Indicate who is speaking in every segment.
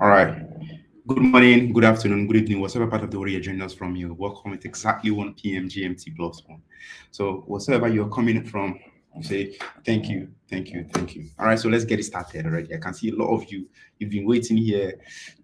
Speaker 1: All right. Good morning, good afternoon, good evening, whatever part of the world you're joining us from. You're welcome at exactly 1 p.m. GMT plus one. So, whatsoever you're coming from, you say thank you, thank you, thank you. All right, so let's get it started already. I can see a lot of you, you've been waiting here,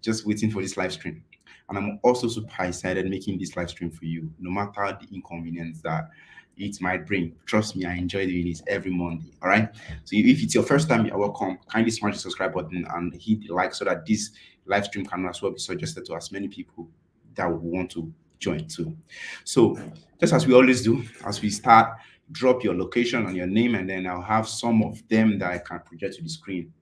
Speaker 1: just waiting for this live stream. And I'm also super excited making this live stream for you, no matter the inconvenience that it might bring. Trust me, I enjoy doing this every Monday. All right. So if it's your first time, you're welcome. Kindly smash the subscribe button and hit the like so that this live stream can as well be suggested to as many people that would want to join too. So just as we always do, as we start, drop your location and your name, and then I'll have some of them that I can project to the screen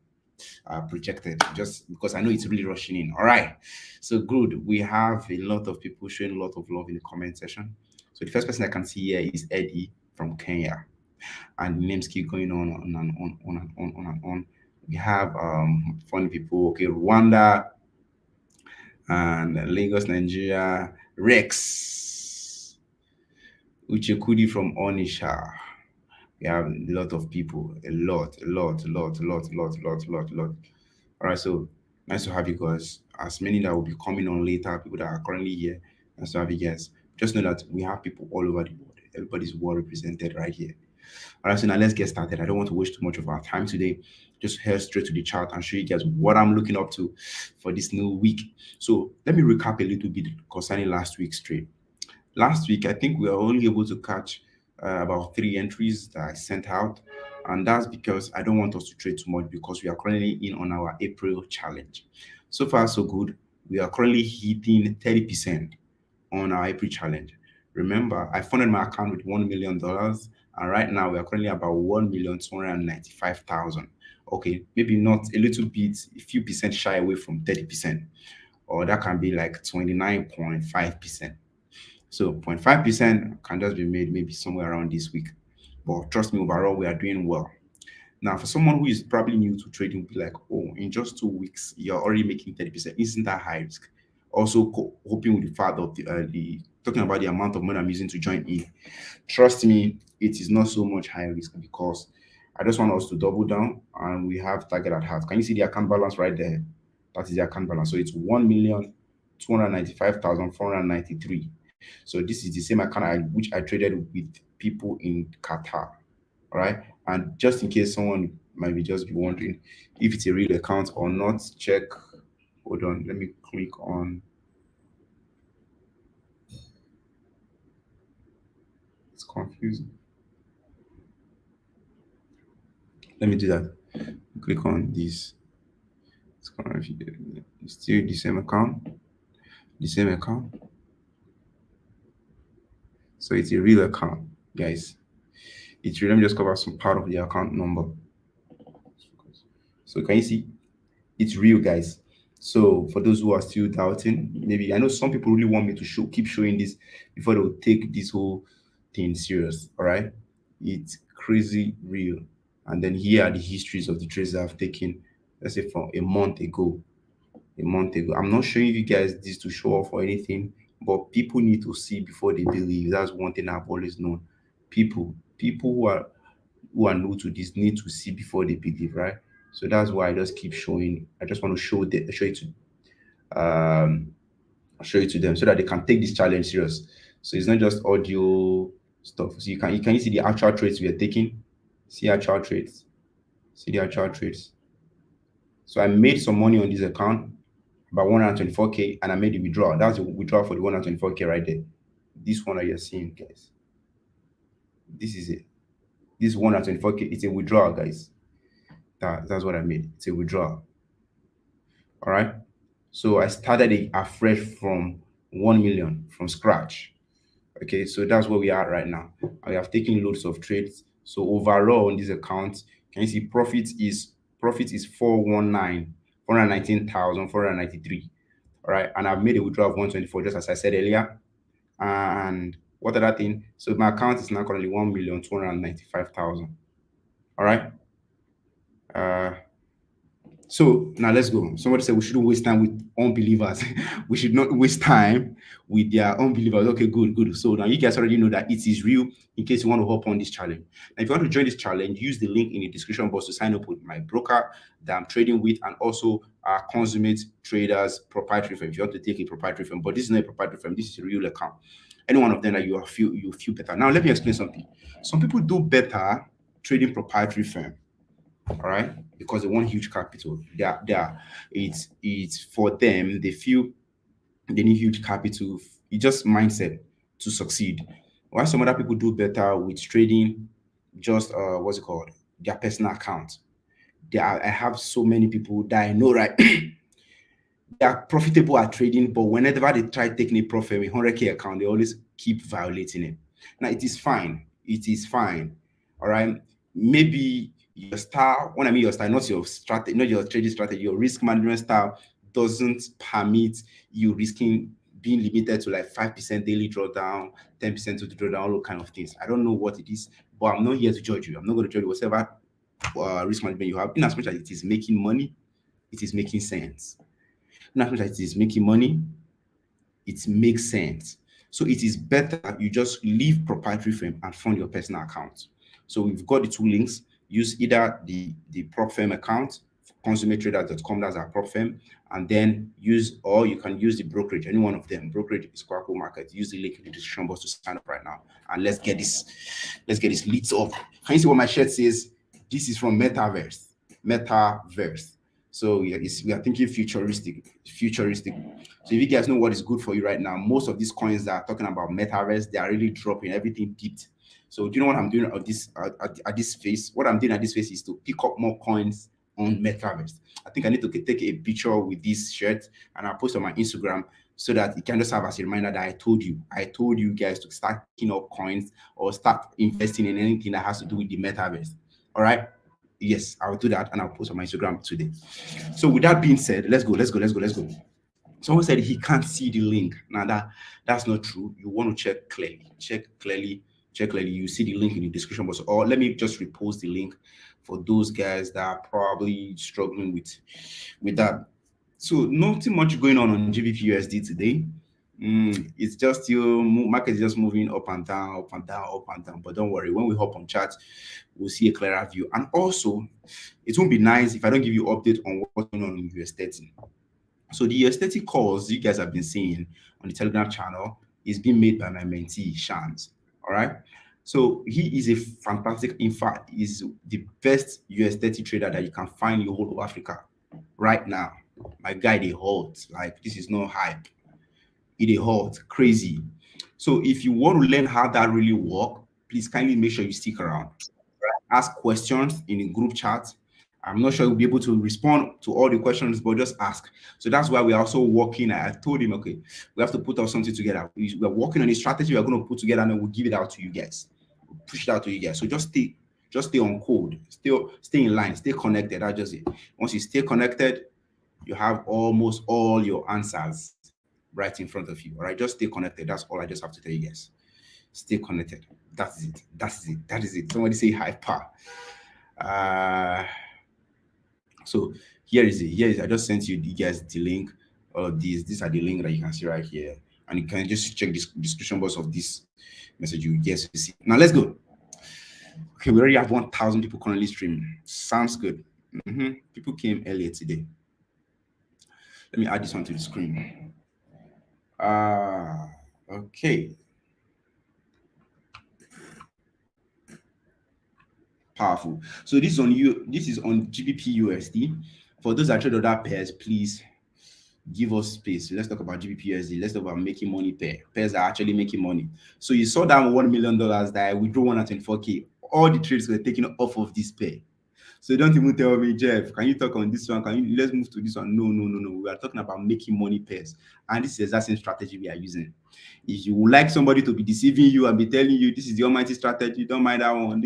Speaker 1: projected just because I know it's really rushing in. All right. So good. We have a lot of people showing a lot of love in the comment section. So the first person I can see here is Eddie from Kenya. And the names keep going on and on. We have funny people. Okay, Rwanda and Lagos, Nigeria. Rex Uchekudi from Onisha. We have a lot of people, a lot. All right, so nice to have you guys. As many that will be coming on later, people that are currently here, nice to have you guys. Just know that we have people all over the world. Everybody's well represented right here. All right, so now let's get started. I don't want to waste too much of our time today. Just head straight to the chart and show you guys what I'm looking up to for this new week. So let me recap a little bit concerning last week's trade. Last week, I think we were only able to catch about 3 entries that I sent out. And that's because I don't want us to trade too much because we are currently in on our April challenge. So far, so good. We are currently hitting 30% on our April challenge. Remember, I funded my account with $1 million, and right now we are currently about 1,295,000. Okay, maybe not a little bit, a few percent shy away from 30%, or that can be like 29.5%. So 0.5% can just be made maybe somewhere around this week. But trust me, overall, we are doing well. Now, for someone who is probably new to trading, be like, oh, in just 2 weeks, you're already making 30%. Isn't that high risk? Also, hoping with the fact of the talking about the amount of money I'm using to join in. Trust me, it is not so much high risk because I just want us to double down and we have target at heart. Can you see the account balance right there? That is the account balance. So it's 1,295,493. So this is the same account which I traded with people in Qatar. All right. And just in case someone might be just be wondering if it's a real account or not, check. Hold on. Let me click on. It's confusing. Let me do that. Click on this. It's still the same account. The same account. So it's a real account, guys. It's real. Let me just cover some part of the account number. So can you see? It's real, guys. So for those who are still doubting, maybe I know some people really want me to keep showing this before they will take this whole thing serious. All right, it's crazy real. And then here are the histories of the trades that I've taken. Let's say from a month ago. A month ago. I'm not showing you guys this to show off or anything, but people need to see before they believe. That's one thing I've always known. People who are new to this need to see before they believe, right? So that's why I just keep showing. I just want to show it to show it to them so that they can take this challenge serious. So it's not just audio stuff. So you see the actual trades we are taking. See actual trades. See the actual trades. So I made some money on this account, about 124k, and I made the withdrawal. That's the withdrawal for the 124k right there. This one that you're seeing, guys. This is it. This 124k, it's a withdrawal, guys. That's what I made. It's a withdrawal. All right. So I started it afresh from 1 million from scratch. Okay, so that's where we are right now. I have taken loads of trades. So overall on this account, can you see profit is 419, 419,493. All right, and I've made a withdrawal of 124, just as I said earlier. And what other thing? So my account is now currently 1,295,000. All right. Uh So now let's go. Somebody said we shouldn't waste time with unbelievers. We should not waste time with their unbelievers. Okay, good, good. So now you guys already know that it is real in case you want to hop on this challenge. Now, if you want to join this challenge, use the link in the description box to sign up with my broker that I'm trading with and also our consummate traders proprietary firm. If you want to take a proprietary firm, but this is not a proprietary firm, this is a real account. Any one of them that you feel better. Now let me explain something. Some people do better trading proprietary firm, all right, because they want huge capital. It's for them. They feel they need huge capital. It's just mindset to succeed. While some other people do better with trading, just what's it called, their personal account. I have so many people that I know, right? They are profitable at trading, but whenever they try taking a profit with 100K account, they always keep violating it. Now, it is fine. It is fine. All right. Maybe your style, when I mean your style, not your strategy, not your trading strategy, your risk management style doesn't permit you risking being limited to like 5% daily drawdown, 10% to the drawdown, all those kind of things. I don't know what it is, but I'm not here to judge you. I'm not going to judge you whatever risk management you have. In as much as it is making money, it is making sense. In as much as it is making money, it makes sense. So it is better you just leave proprietary firm and fund your personal account. So we've got the two links. Use either the prop firm account, consummatraders.com, that's our prop firm, and then or you can use the brokerage, any one of them. Brokerage is Quackle Market. Use the link in the description box to sign up right now. And let's get this lit up. Can you see what my shirt says? This is from Metaverse. Metaverse. So yeah, we are thinking futuristic. So if you guys know what is good for you right now, most of these coins that are talking about metaverse, they are really dropping. Everything dipped. So do you know what I'm doing at this phase? What I'm doing at this phase is to pick up more coins on metaverse. I think I need to take a picture with this shirt and I'll post on my Instagram so that it can just have as a reminder that I told you guys to start picking up coins or start investing in anything that has to do with the metaverse. All right. Yes, I'll do that and I'll post on my Instagram today. So with that being said, let's go. Someone said he can't see the link. Now that's not true. You want to check clearly. Check clearly. You see the link in the description box. Or let me just repost the link for those guys that are probably struggling with that. So nothing much going on GBPUSD today. It's just your market is just moving up and down, up and down, up and down. But don't worry, when we hop on chat, we'll see a clearer view. And also, it won't be nice if I don't give you update on what's going on in US30. So the US30 calls you guys have been seeing on the Telegram channel is being made by my mentee, Shams. All right. So he is a fantastic, in fact, is the best US30 trader that you can find in the whole of Africa right now. My guy, they hot. Like, this is not hype. It hot, crazy. So if you want to learn how that really work, please kindly make sure you stick around. Ask questions in the group chat. I'm not sure we'll be able to respond to all the questions, but just ask. So that's why we're also working. I told him, okay, we have to put out something together. We're working on a strategy we're going to put together and then we'll give it out to you guys. We'll push it out to you guys. So just stay on code. Stay in line. Stay connected. That's just it. Once you stay connected, you have almost all your answers right in front of you. All right, just stay connected. That's all I just have to tell you guys. Stay connected. That is it. Somebody say hyper. So here is it. I just sent you guys the link. These are the link that you can see right here, and you can just check this description box of this message you guys see. Now let's go. Okay, we already have 1,000 people currently streaming. Sounds good. People came earlier today. Let me add this one to the screen. Okay. Powerful. So this is on GBPUSD. For those that trade other pairs, please give us space. Let's talk about GBPUSD. Let's talk about making money pairs that are actually making money. So you saw that $1 million that I withdrew 124K. All the trades were taken off of this pair. So don't even tell me, Jeff, can you talk on this one? Let's move to this one? No. We are talking about making money pairs. And this is the same strategy we are using. If you would like somebody to be deceiving you and be telling you this is the almighty strategy, don't mind that one.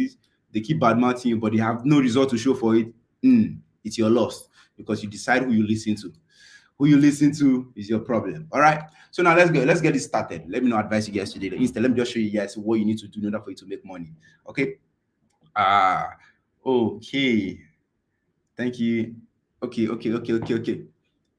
Speaker 1: They keep bad-mouthing you, but they have no result to show for it. It's your loss because you decide who you listen to. Who you listen to is your problem. All right. So now let's go. Let's get this started. Let me not advise you guys today. Instead, let me just show you guys what you need to do in order for you to make money. Okay. Okay. Thank you. Okay.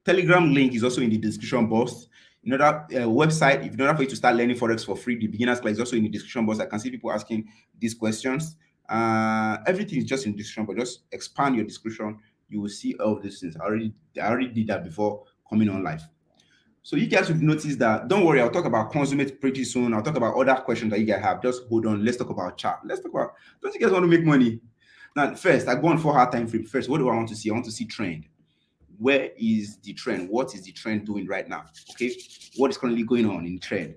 Speaker 1: Telegram link is also in the description box. Another website, if in order for you to start learning Forex for free, the beginner's class is also in the description box. I can see people asking these questions. Everything is just in the description, but just expand your description. You will see all of these things. I already did that before coming on live. So you guys would notice that. Don't worry, I'll talk about consummate pretty soon. I'll talk about other questions that you guys have. Just hold on. Let's talk about chart. Let's talk about. Don't you guys want to make money? Now, first, I go on 4 hour time frame. First, what do I want to see? I want to see trend. Where is the trend? What is the trend doing right now? Okay, what is currently going on in trend?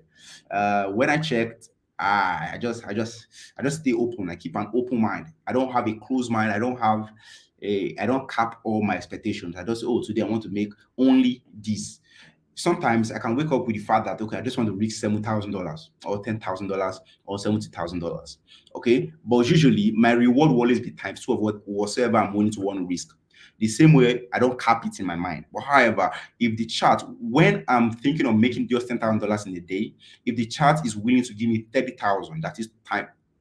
Speaker 1: When I checked, I just stay open. I keep an open mind. I don't have a closed mind. I don't cap all my expectations. I just, oh, today I want to make only this. Sometimes I can wake up with the fact that, okay, I just want to reach $7,000 or $10,000 or $70,000. Okay, but usually my reward will always be times two of whatsoever I'm willing to want to risk. The same way, I don't cap it in my mind. But however, if the chart, when I'm thinking of making just $10,000 in a day, if the chart is willing to give me 30,000, that is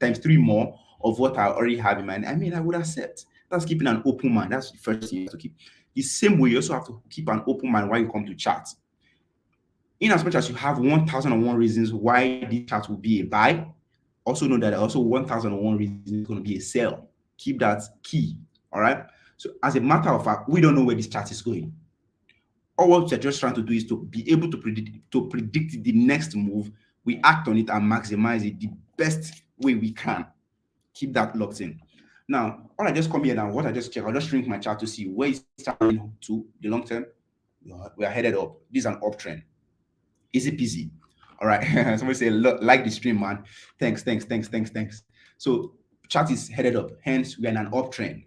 Speaker 1: times 3 more of what I already have in mind, I mean, I would accept. That's keeping an open mind. That's the first thing you have to keep. The same way, you also have to keep an open mind when you come to charts. In as much as you have 1,001 reasons why this chart will be a buy, also know that also 1,001 reasons is going to be a sell. Keep that key. All right. So as a matter of fact, we don't know where this chart is going. All what we're just trying to do is to be able to predict the next move. We act on it and maximize it the best way we can. Keep that locked in. Now, all I just come here now, what I just check, I'll just shrink my chart to see where it's starting to the long term. We are headed up. This is an uptrend. Easy peasy. All right. Somebody say, like the stream, man. Thanks. So chart is headed up. Hence, we're in an uptrend.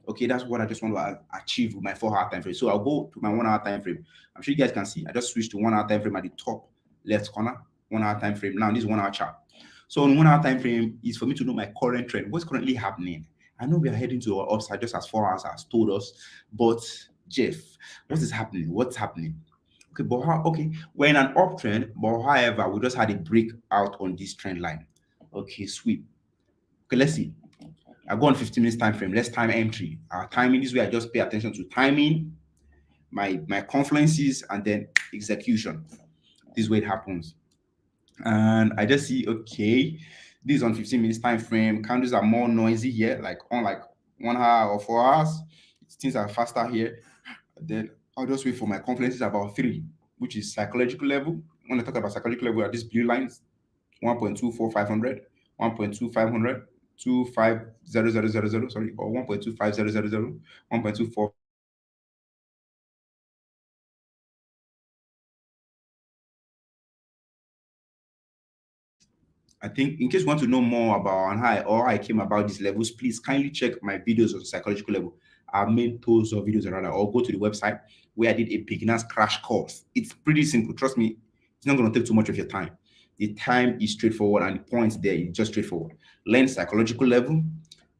Speaker 1: Okay, that's what I just want to achieve with my 4 hour time frame. So I'll go to my 1 hour time frame. I'm sure you guys can see. I just switched to 1 hour time frame at the top left corner. 1 hour time frame. Now this is 1 hour chart. So on 1 hour time frame is for me to know my current trend. What's currently happening? I know we are heading to our upside just as 4 hours has told us. But Jeff, what is happening? What's happening? Okay, but we're in an uptrend, but however, we just had a breakout on this trend line. Okay, sweet. Okay, let's see. I go on 15 minutes time frame. Let's time entry. Our timing is where I just pay attention to timing, my confluences, and then execution. This is where it happens. And I just see, okay, this is on 15 minutes time frame. Candles are more noisy here, like on like 1 hour or 4 hours. Things are faster here. Then I'll just wait for my confluences about 3, which is psychological level. When I talk about psychological level, are these blue lines 1.24500, 1.2500, 25000, sorry, or 1.25000, 1.24. I think in case you want to know more about how I came about these levels, please kindly check my videos on psychological level. I've made tons of videos around that, or go to the website where I did a beginner's crash course. It's pretty simple. Trust me, it's not going to take too much of your time. The time is straightforward, and the points there is just straightforward. Learn psychological level,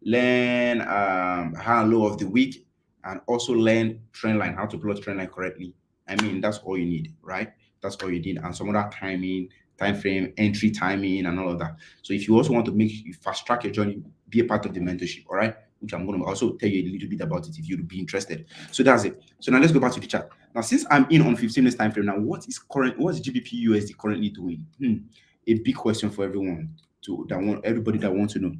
Speaker 1: learn high and low of the week, and also learn trend line, how to plot trend line correctly. I mean, that's all you need, right? That's all you need, and some other timing, time frame, entry timing, and all of that. So if you also want to fast track your journey, be a part of the mentorship, all right? Which I'm going to also tell you a little bit about it if you'd be interested. So that's it. So now let's go back to the chart. Now, since I'm in on 15 minutes time frame, now what is GBPUSD currently doing? A big question for everybody that wants to know.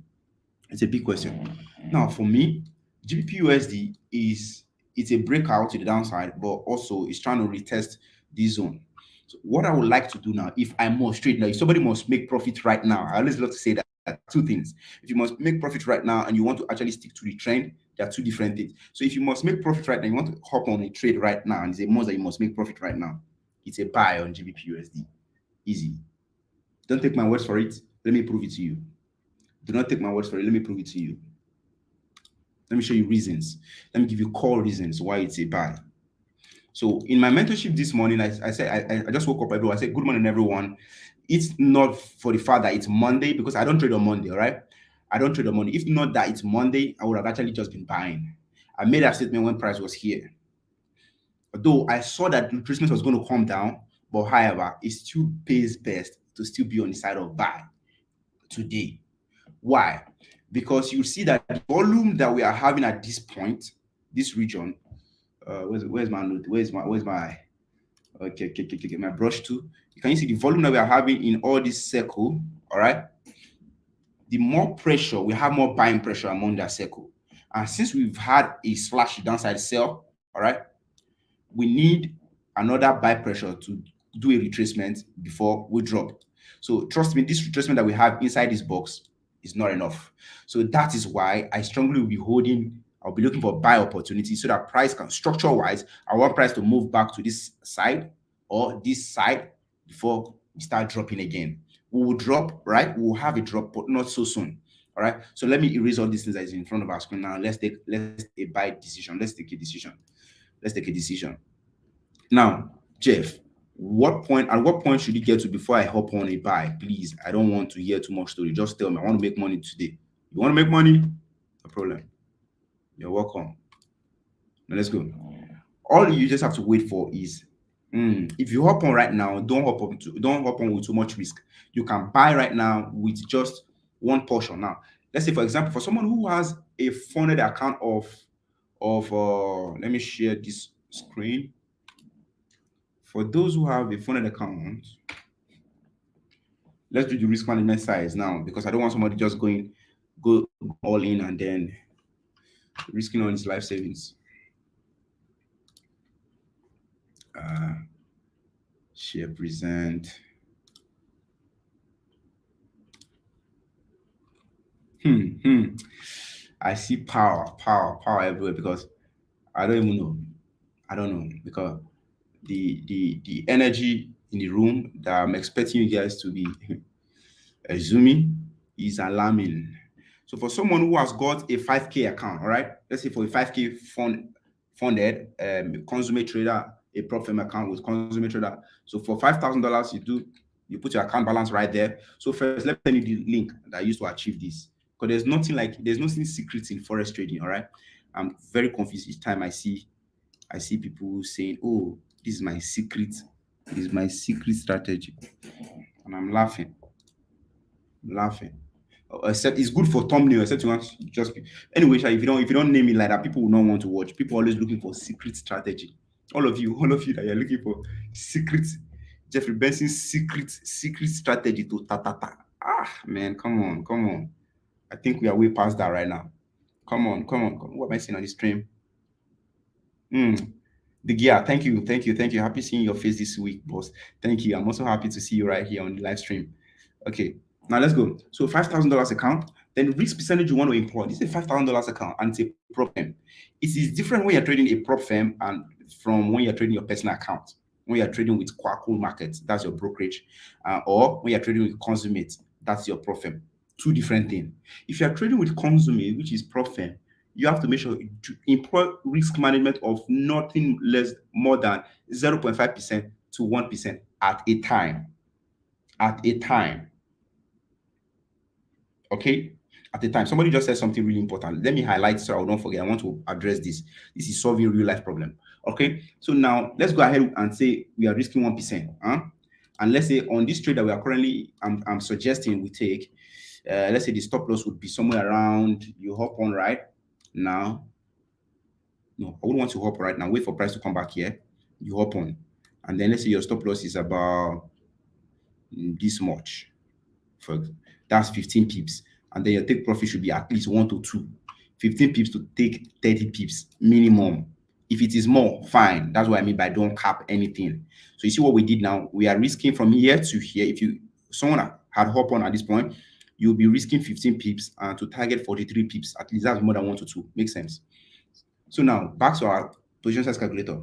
Speaker 1: It's a big question. Now, for me, GBPUSD it's a breakout to the downside, but also it's trying to retest this zone. So what I would like to do now, if I must trade now, if somebody must make profit right now, I always love to say that two things. If you must make profit right now and you want to actually stick to the trend, there are two different things. So if you must make profit right now, you want to hop on a trade right now, and it's a must that you must make profit right now. It's a buy on GBPUSD. Easy. Don't take my words for it. Let me prove it to you. Do not take my words for it. Let me prove it to you. Let me show you reasons. Let me give you core reasons why it's a buy. So in my mentorship this morning, I said, I just woke up, everyone. I said, good morning, everyone. It's not for the fact that it's Monday, because I don't trade on Monday, all right? I don't trade on Monday. If not that it's Monday, I would have actually just been buying. I made that statement when price was here. Although I saw that retracement was going to come down, but however, it still pays best to still be on the side of buy today. Why? Because you see that the volume that we are having at this point, this region, where's my note? Where's my okay, my brush tool. Can you see the volume that we are having in all this circle? All right. The more pressure we have, more buying pressure among that circle. And since we've had a slash downside sell, all right, we need another buy pressure to do a retracement before we drop. So trust me, this retracement that we have inside this box is not enough. So that is why I strongly will be holding. I'll be looking for buy opportunities so that price can, structure wise, I want price to move back to this side or this side before we start dropping again. We will drop, right? We will have a drop, but not so soon. All right. So let me erase all these things that is in front of our screen now. Let's take a buy decision. Let's take a decision. Let's take a decision. Now, Jeff, at what point should you get to before I hop on a buy? Please, I don't want to hear too much story. Just tell me, I want to make money today. You want to make money? No problem. You're welcome. Now let's go. All you just have to wait for is if you hop on right now, don't hop on with too much risk. You can buy right now with just one portion. Now, let's say for example, for someone who has a funded account of let me share this screen. For those who have a funded account, let's do the risk management size now, because I don't want somebody just go all in and then risking all his life savings. Share present. I see power everywhere because I don't even know. I don't know because the energy in the room that I'm expecting you guys to be assuming is alarming. So for someone who has got a 5K account, all right, let's say for a 5K funded consummate trader, a prop firm account with consummate trader. So for $5,000, you put your account balance right there. So first, let me tell you the link that I used to achieve this. Because there's nothing secret in forex trading, all right? I'm very confused each time I see people saying, oh, this is my secret strategy. And I'm laughing. Except it's good for thumbnail, except you want just anyway, if you don't name it like that, people will not want to watch. People are always looking for secret strategy. All of you that you're looking for secret Jeffrey Benson's secret strategy to ta. Man, come on. I think we are way past that right now. Come on. What am I seeing on the stream? The gear. Thank you. Happy seeing your face this week, boss. Thank you. I'm also happy to see you right here on the live stream. Okay, now let's go. So $5,000 account. Then risk percentage you want to employ. This is a $5,000 account and it's a prop firm. It is different when you're trading a prop firm and from when you're trading your personal account. When you're trading with Quackle Markets, that's your brokerage, or when you're trading with Consummate, that's your prop firm. Two different things. If you're trading with Consummate, which is prop firm, you have to make sure to employ risk management of nothing less more than 0.5% to 1% at a time. Okay, at the time. Somebody just said something really important. Let me highlight so I don't forget. I want to address this. This is solving real life problem. Okay, so now let's go ahead and say we are risking 1%. And let's say on this trade that we are currently, I'm suggesting we take, let's say the stop loss would be somewhere around, you hop on right now. No, I wouldn't want to hop right now. Wait for price to come back here. You hop on. And then let's say your stop loss is about this much. That's 15 pips. And then your take profit should be at least 1 to 2. 15 pips to take 30 pips minimum. If it is more, fine. That's what I mean by don't cap anything. So you see what we did now? We are risking from here to here. If someone had hop on at this point, you'll be risking 15 pips and to target 43 pips. At least that's more than 1 to 2. Makes sense. So now back to our position size calculator.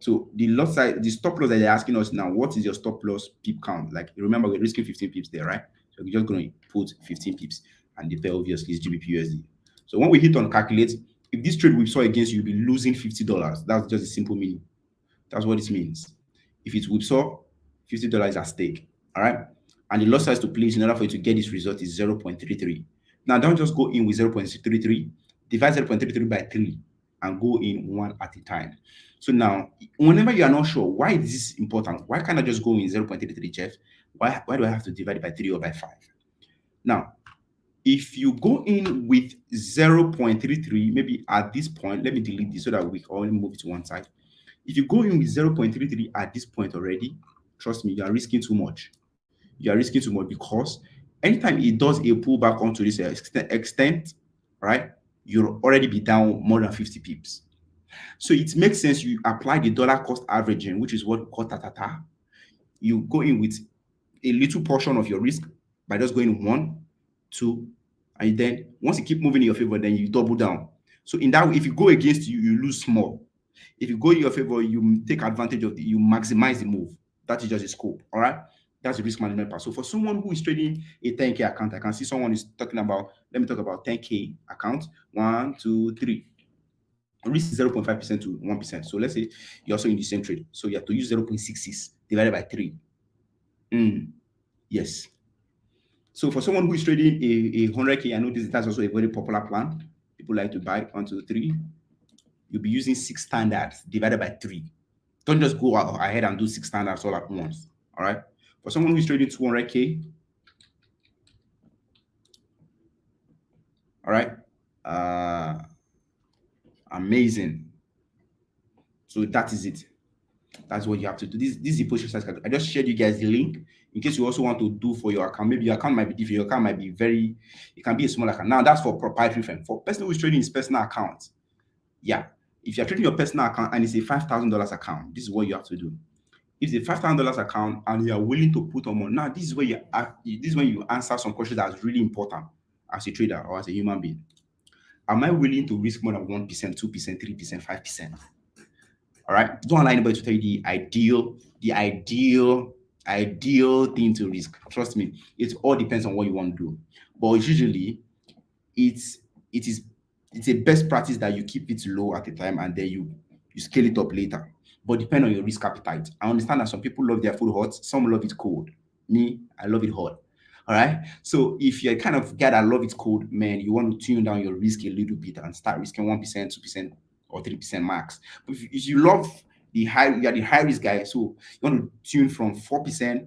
Speaker 1: So the loss size, the stop loss that they're asking us now, what is your stop loss pip count? Like remember, we're risking 15 pips there, right? So we're just going to put 15 pips, and the pair obviously is GBPUSD. So when we hit on calculate, if this trade we saw against you, you'll be losing $50. That's just a simple meaning. That's what it means. If it's whipsaw, $50 at stake. All right. And the loss size to place in order for you to get this result is 0.33. Now don't just go in with 0.33. Divide 0.33 by 3 and go in one at a time. So now, whenever you are not sure, why is this important? Why can't I just go in 0.33, Jeff? Why do I have to divide it by 3 or by 5? Now, If you go in with 0.33, maybe at this point, let me delete this so that we can only move it to one side. If you go in with 0.33 at this point already, trust me, you are risking too much. You are risking too much because anytime it does a pullback onto this extent, right, you'll already be down more than 50 pips. So it makes sense you apply the dollar cost averaging, which is what we call tatata. You go in with a little portion of your risk by just going 1, 2, and then once you keep moving in your favor, then you double down. So in that way, if you go against you, you lose small. If you go in your favor, you take advantage of you maximize the move. That is just a scope. All right. That's the risk management part. So for someone who is trading a 10K account, I can see someone is talking about, let me talk about 10K account. 1, 2, 3. Risk is 0.5% to 1%. So let's say you're also in the same trade. So you have to use 0.66 divided by 3. Yes. So for someone who is trading a 100K, I know that's also a very popular plan. People like to buy 1, 2, 3. You'll be using 6 standards divided by 3. Don't just go ahead and do 6 standards all at once. All right. For someone who is trading 200K, all right. Amazing. So that is it. That's what you have to do. This is the position size calculator. I just shared you guys the link in case you also want to do for your account. Maybe your account might be different. Your account might be it can be a small account. Now that's for proprietary firm. For person who is trading his personal account, yeah. If you're trading your personal account and it's a $5,000 account, this is what you have to do. If it's a $5,000 account and you are willing to put on more, now this is where this is when you answer some questions that's really important as a trader or as a human being. Am I willing to risk more than 1%, 2%, 3%, 5%? All right. Don't allow anybody to tell you the ideal thing to risk. Trust me, it all depends on what you want to do. But usually it's a best practice that you keep it low at the time and then you scale it up later. But depend on your risk appetite. I understand that some people love their food hot, some love it cold. Me, I love it hot. All right. So if you're kind of guy that love it cold, man, you want to tune down your risk a little bit and start risking 1%, 2%, or 3% max. But if you love you are the high risk guy, so you want to tune from 4%,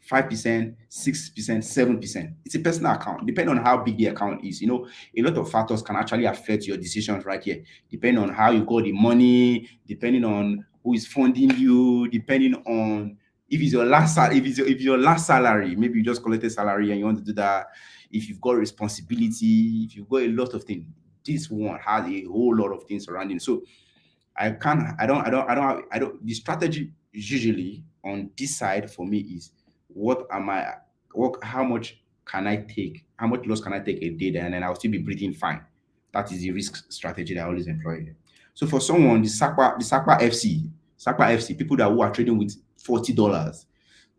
Speaker 1: 5%, 6%, 7%. It's a personal account. Depending on how big the account is, a lot of factors can actually affect your decisions right here. Depending on how you got the money, depending on who is funding you, depending on if it's your last salary, maybe you just collected salary and you want to do that. If you've got responsibility, if you've got a lot of things, this one has a whole lot of things surrounding. So the strategy usually on this side for me is how much can I take? How much loss can I take a day and then I'll still be breathing fine? That is the risk strategy that I always employ. So for someone, the SACPA FC, people who are trading with $40, $20,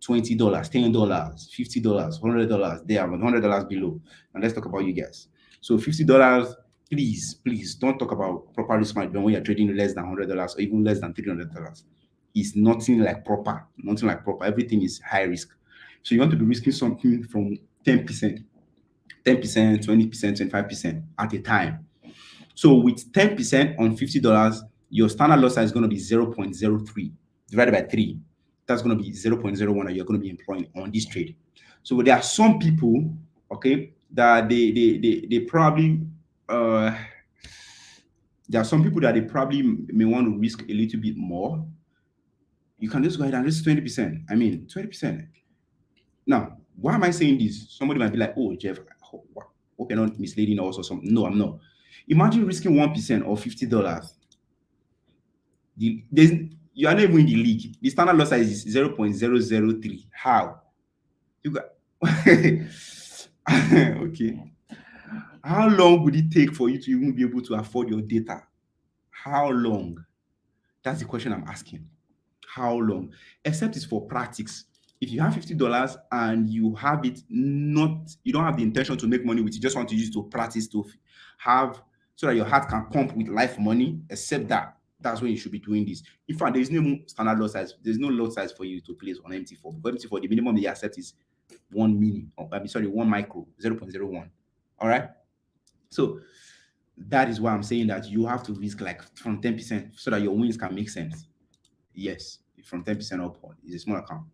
Speaker 1: $10, $50, $100, they are $100 below. And let's talk about you guys. So $50, please don't talk about proper risk management when you're trading less than $100 or even less than $300. It's nothing like proper. Everything is high risk. So you want to be risking something from 10%, 20%, 25% at a time. So with 10% on $50, your standard loss size is going to be 0.03 divided by 3. That's going to be 0.01 that you're going to be employing on this trade. So there are some people, okay, that they probably there are some people that they probably may want to risk a little bit more. You can just go ahead and risk 20%. I mean, 20%. Now, why am I saying this? Somebody might be like, oh, Jeff, hope you're not misleading us or something. No, I'm not. Imagine risking 1% or $50. You are not even in the league. The standard loss size is 0.003. How? You got okay. How long would it take for you to even be able to afford your data? How long? That's the question I'm asking. How long? Except it's for practice. If you have $50 and you have it you don't have the intention to make money with it, you just want to use it to practice to have so that your heart can pump with life money, except that's when you should be doing this. In fact, there is no standard lot size. There's no lot size for you to place on MT4. Because MT4, the minimum they accept is 1 mini. 1 micro, 0.01. All right. So that is why I'm saying that you have to risk like from 10% so that your wins can make sense. Yes, from 10% upward is a small account.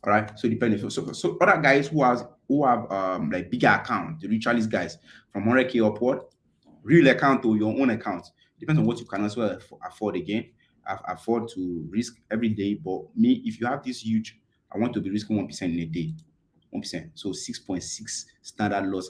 Speaker 1: All right. So depending. So other guys who has who have like bigger account, the ritualist guys from 100K upward, real account or your own account. Depends on what you can also afford again. Afford to risk every day. But me, if you have this huge, I want to be risking 1% in a day. 1%. So 6.6 standard loss.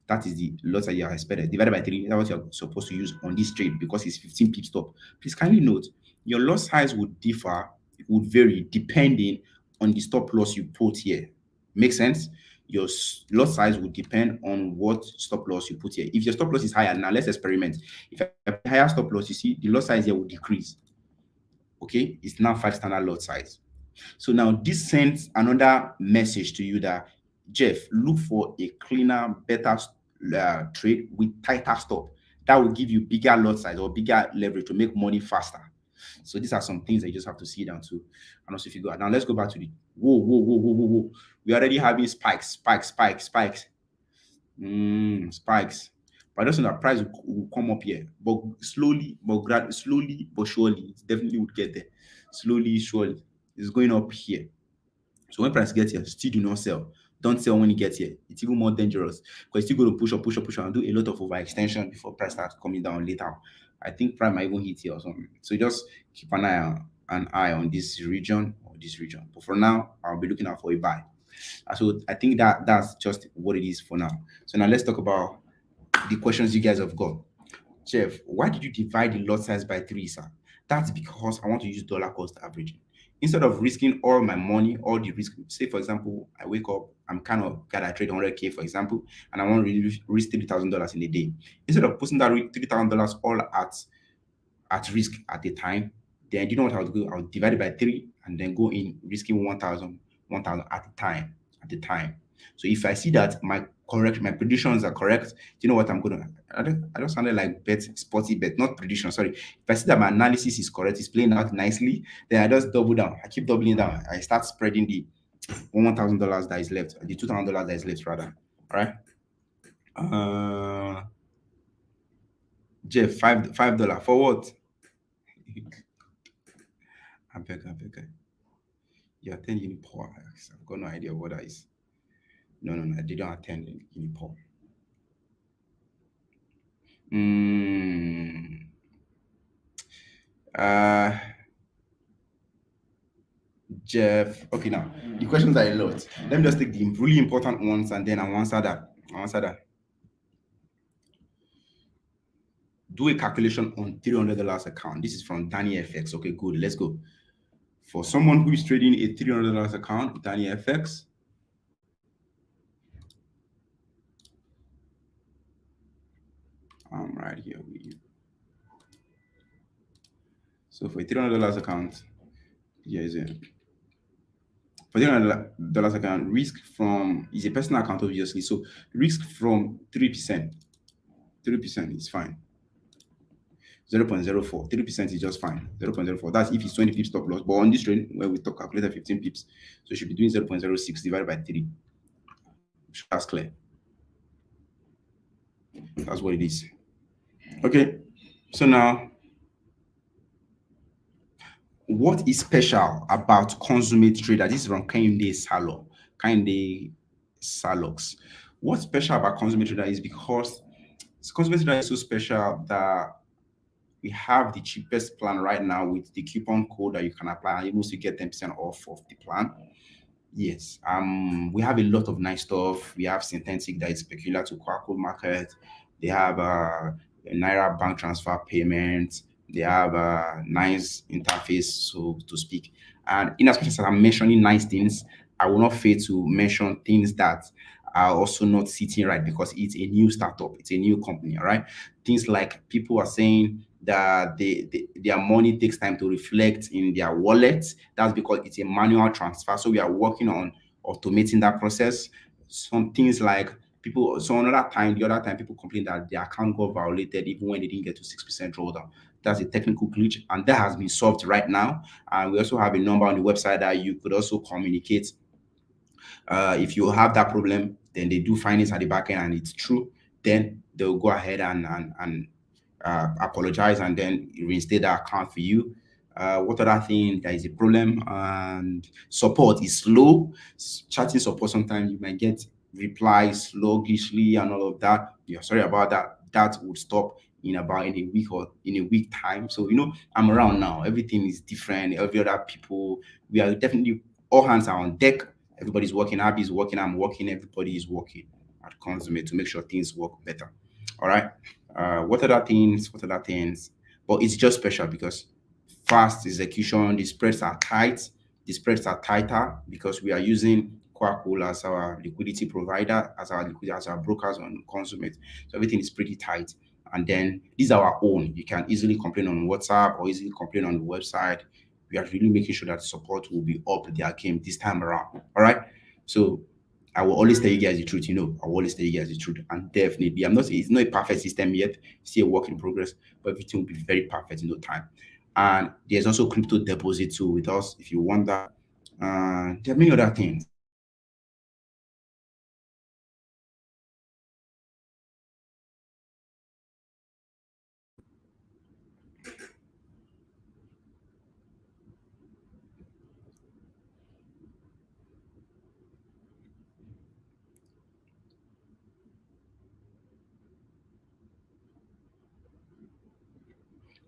Speaker 1: That is the loss that you are expected. Divided by 3, that's what you're supposed to use on this trade because it's 15 pips stop. Please kindly note your loss size would differ, would vary depending on the stop loss you put here. Make sense? Your loss size would depend on what stop loss you put here. If your stop loss is higher, now let's experiment. If I put higher stop loss, you see the loss size here will decrease. Okay, it's now 5 standard lot size. So now this sends another message to you that Jeff, look for a cleaner, better trade with tighter stop. That will give you bigger lot size or bigger leverage to make money faster. So these are some things that you just have to see down to. And also, if you go now, let's go back to the whoa, whoa, whoa, whoa, whoa, whoa. We already having spikes, spikes, spikes, spikes, spikes. But I just know that price will come up here, but slowly, slowly but surely, it definitely would get there. Slowly, surely, it's going up here. So when price gets here, still do not sell. Don't sell when it gets here. It's even more dangerous because it's still going to push up, push up, push up, and do a lot of overextension before price starts coming down later. I think price might even hit here or something. So just keep an eye on this region or this region. But for now, I'll be looking out for a buy. So I think that's just what it is for now. So now let's talk about the questions you guys have got. Jeff, why did you divide the lot size by 3, sir? That's because I want to use dollar cost averaging. Instead of risking all my money, all the risk, say for example, I wake up, I'm kind of got a trade 100K, for example, and I want to risk $3,000 in a day. Instead of putting that $3,000 all at risk at the time, then you know what I would do? I would divide it by 3 and then go in risking 1,000 at the time. So if I see that my predictions are correct, do you know what I'm gonna? I don't sound like sporty bet, not prediction. Sorry. If I see that my analysis is correct, it's playing out nicely, then I just double down. I keep doubling down. I start spreading the $1,000 that is left, the $2,000 that is left rather. All right. Jeff, $5 for what? I beg. You attend Unipol. I've got no idea what that is. No, I didn't attend Unipol. Jeff. Okay, now the questions are a lot. Let me just take the really important ones and then I'll answer that. Do a calculation on $300 account. This is from Danny FX. Okay, good. Let's go. For someone who is trading a $300 account, Danny FX. I'm right here with you. So for a $300 account, here is it. For $300 account, risk from is a personal account, obviously. So risk from 3%. 3% is fine. 0.04. 3% is just fine. 0.04. That's if it's 20 pips stop loss. But on this trade, where we talk calculated 15 pips, so you should be doing 0.06 divided by 3. That's clear. That's what it is. Okay. So now, what is special about consummate trader? This is from Kinde Salox. What's special about consummate trader is because consummate trader is so special that we have the cheapest plan right now with the coupon code that you can apply and you mostly get 10% off of the plan. Yes, we have a lot of nice stuff. We have synthetic that is peculiar to Quaco market. They have Naira bank transfer payments. They have a nice interface, so to speak. And in as much as I'm mentioning nice things, I will not fail to mention things that are also not sitting right because it's a new startup, it's a new company, all right? Things like people are saying that their money takes time to reflect in their wallets. That's because it's a manual transfer. So we are working on automating that process. Some things like the other time people complain that their account got violated even when they didn't get to 6% drawdown. That's a technical glitch, and that has been solved right now. And we also have a number on the website that you could also communicate. If you have that problem, then they do findings at the back end and it's true, then they'll go ahead and apologize and then reinstate that account for you. What other thing? There is a problem, and support is slow. Chatting support, sometimes you might get replies sluggishly and all of that. Yeah, sorry about that. That would stop in a week or in a week time. So I'm around now. Everything is different. Every other people, we are definitely all hands are on deck. Everybody's working. Abby is working. I'm working. Everybody is working at Consummate to make sure things work better. All right. What other things? What other things? But it's just special because fast execution. The spreads are tight. The spreads are tighter because we are using Quackle as our liquidity provider, as our brokers on Consummate. So everything is pretty tight. And then these are our own. You can easily complain on WhatsApp or easily complain on the website. We are really making sure that support will be up their game this time around. All right. So I will always tell you guys the truth. I will always tell you guys the truth. And definitely, it's not a perfect system yet. Still a work in progress, but everything will be very perfect in no time. And there's also crypto deposit too with us if you want that. There are many other things.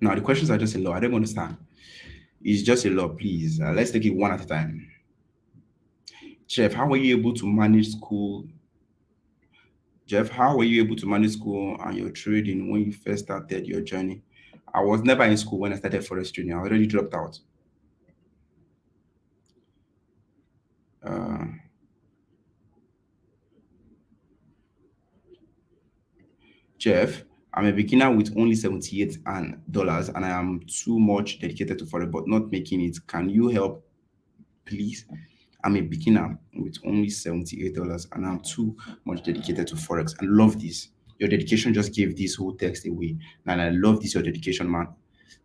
Speaker 1: Now, the questions are just a lot. I don't understand. It's just a lot, please. Let's take it one at a time. Jeff, how were you able to manage school? Jeff, how were you able to manage school and your trading when you first started your journey? I was never in school when I started Forex trading. I already dropped out. Uh, Jeff, I'm a beginner with only 78 and dollars, and I am too much dedicated to Forex, but not making it. Can you help, please? I'm a beginner with only $78 and I'm too much dedicated to Forex. And love this. Your dedication just gave this whole text away. And I love this, your dedication, man.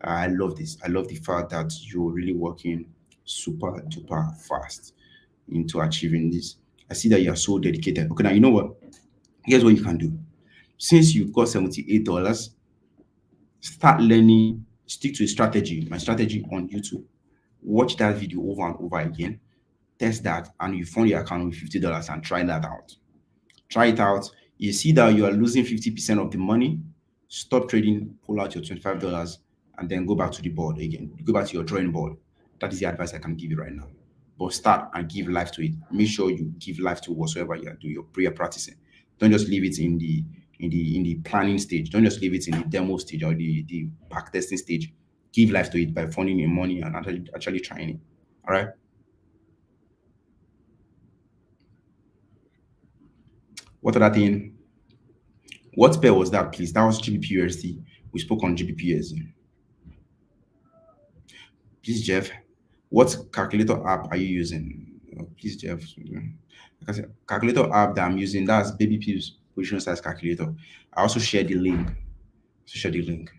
Speaker 1: I love this. I love the fact that you're really working super duper fast into achieving this. I see that you're so dedicated. Okay, now you know what? Here's what you can do. Since you've got $78, start learning, stick to a strategy, my strategy on YouTube. Watch that video over and over again, test that, and you fund your account with $50 and try that out. Try it out. You see that you are losing 50% of the money, stop trading, pull out your $25, and then go back to the board again. Go back to your drawing board. That is the advice I can give you right now. But start and give life to it. Make sure you give life to whatsoever you are doing, your prayer practicing. Don't just leave it in the planning stage. Don't just leave it in the demo stage or the backtesting stage. Give life to it by funding your money and actually trying it. All right. What other thing? What pair was that, please? That was GBPUSD. We spoke on GBPUSD. Please, Jeff, what calculator app are you using? Please, Jeff. Like I said, calculator app that I'm using, that's Baby Pips position size calculator. I also share the link. Share the link.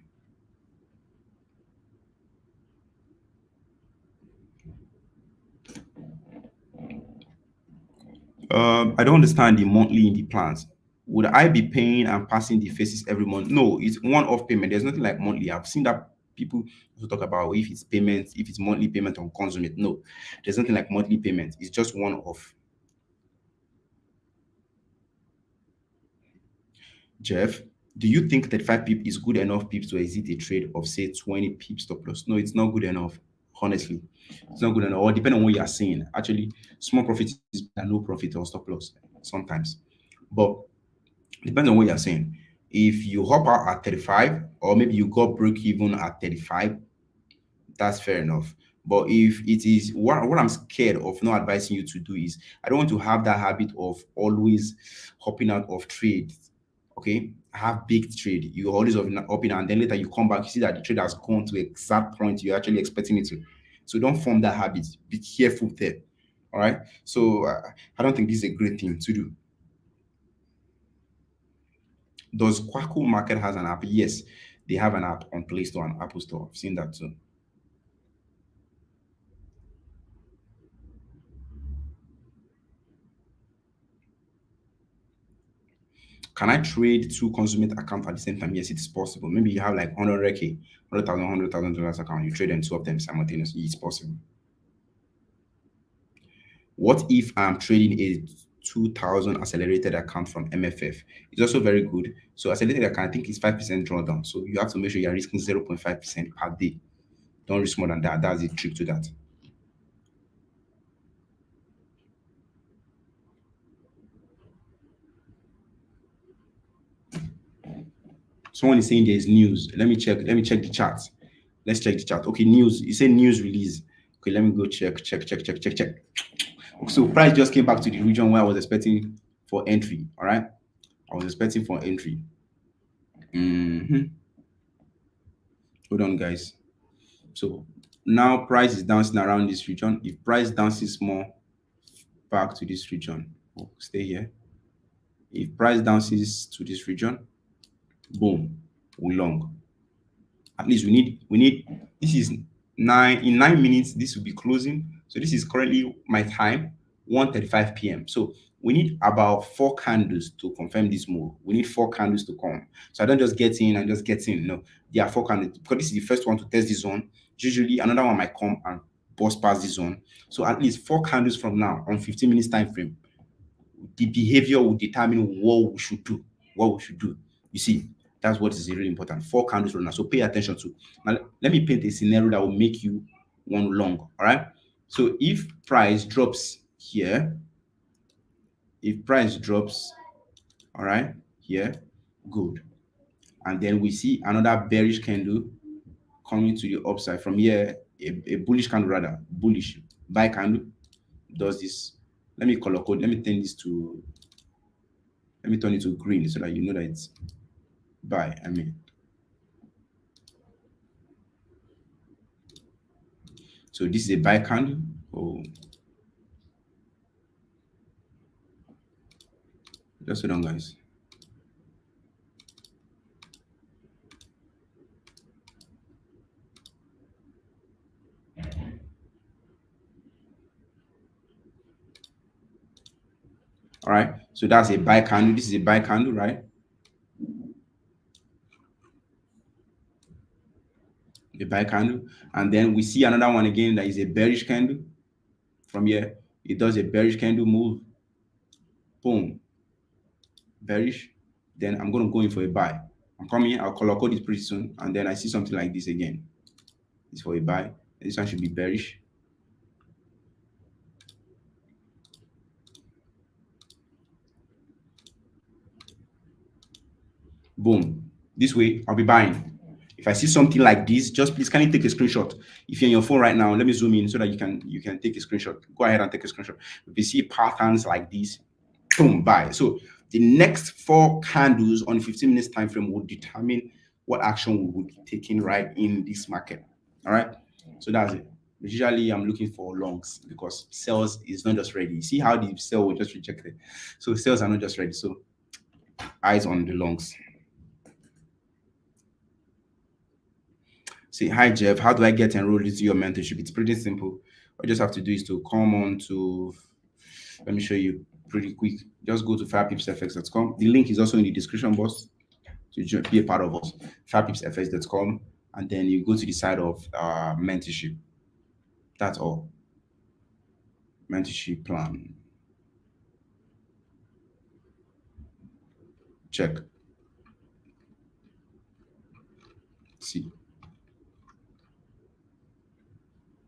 Speaker 1: I don't understand the monthly in the plans. Would I be paying and passing the faces every month? No, it's one-off payment. There's nothing like monthly. I've seen that people also talk about if it's payment, if it's monthly payment on consummate. No, there's nothing like monthly payment. It's just one-off. Jeff, do you think 35 pip is good enough pips to exit a trade of say 20 pips stop loss? No, it's not good enough. Honestly, it's not good enough. Or depending on what you are saying. Actually, small profit is better than no profit or stop loss sometimes. But depends on what you're saying. If you hop out at 35, or maybe you got break even at 35, that's fair enough. But if it is what I'm scared of not advising you to do is I don't want to have that habit of always hopping out of trades. Okay, have big trade. You always hopping and then later you come back, you see that the trade has gone to exact point you're actually expecting it to. So don't form that habit. Be careful there. All right. So I don't think this is a great thing to do. Does Quackle Market has an app? Yes, they have an app on Play Store and Apple Store. I've seen that too. Can I trade two consummate accounts at the same time? Yes, it is possible. Maybe you have like 100K, $100,000 account. You trade in two of them simultaneously. It's possible. What if I'm trading a 2000 accelerated account from MFF? It's also very good. So accelerated account, I think it's 5% drawdown. So you have to make sure you're risking 0.5% per day. Don't risk more than that. That's the trick to that. Someone is saying there's news. Let me check. Let me check the chart. Let's check the chart. Okay, news. You say news release. Okay, let me go check. So price just came back to the region where I was expecting for entry. All right, I was expecting for entry. Hold on, guys. So now price is dancing around this region. If price dances more back to this region, stay here. If price dances to this region, boom, we long. At least we need this is 9 in 9 minutes. This will be closing. So this is currently my time, 1:35 p.m. So we need about 4 candles to confirm this move. We need 4 candles to come. So I don't just get in and just get in. No, there are 4 candles because this is the first one to test the zone. Usually another one might come and bust past the zone. So at least 4 candles from now on 15 minutes time frame, the behavior will determine what we should do. What we should do. You see, that's what is really important. 4 candles from now. So pay attention to. Now, let me paint a scenario that will make you one long. All right. So if price drops here, if price drops, all right, here, good. And then we see another bearish candle coming to the upside from here, a bullish candle rather, bullish buy candle does this. Let me color code. Let me turn this to, let me turn it to green so that you know that it's buy. So this is a buy candle. Oh, just hold on, guys. All right, so that's a buy candle. This is a buy candle, right? A buy candle, and then we see another one again that is a bearish candle. From here, it does a bearish candle move. Boom, bearish. Then I'm going to go in for a buy. I'm coming. I'll color code it pretty soon, and then I see something like this again. It's for a buy. This one should be bearish. Boom. This way, I'll be buying. If I see something like this, just please kindly take a screenshot. If you're on your phone right now, let me zoom in so that you can take a screenshot. Go ahead and take a screenshot. If you see patterns like this, boom, buy. So the next 4 candles on 15 minutes time frame will determine what action we will be taking right in this market. All right. So that's it. Usually I'm looking for longs because sales is not just ready. See how the sell was just rejected. So sales are not just ready. So eyes on the longs. Say, hi Jeff, how do I get enrolled into your mentorship? It's pretty simple. All you just have to do is to come on to, let me show you pretty quick. Just go to firepipsfx.com. The link is also in the description box to be a part of us. firepipsfx.com, and then you go to the side of mentorship. That's all. Mentorship plan. Check. See.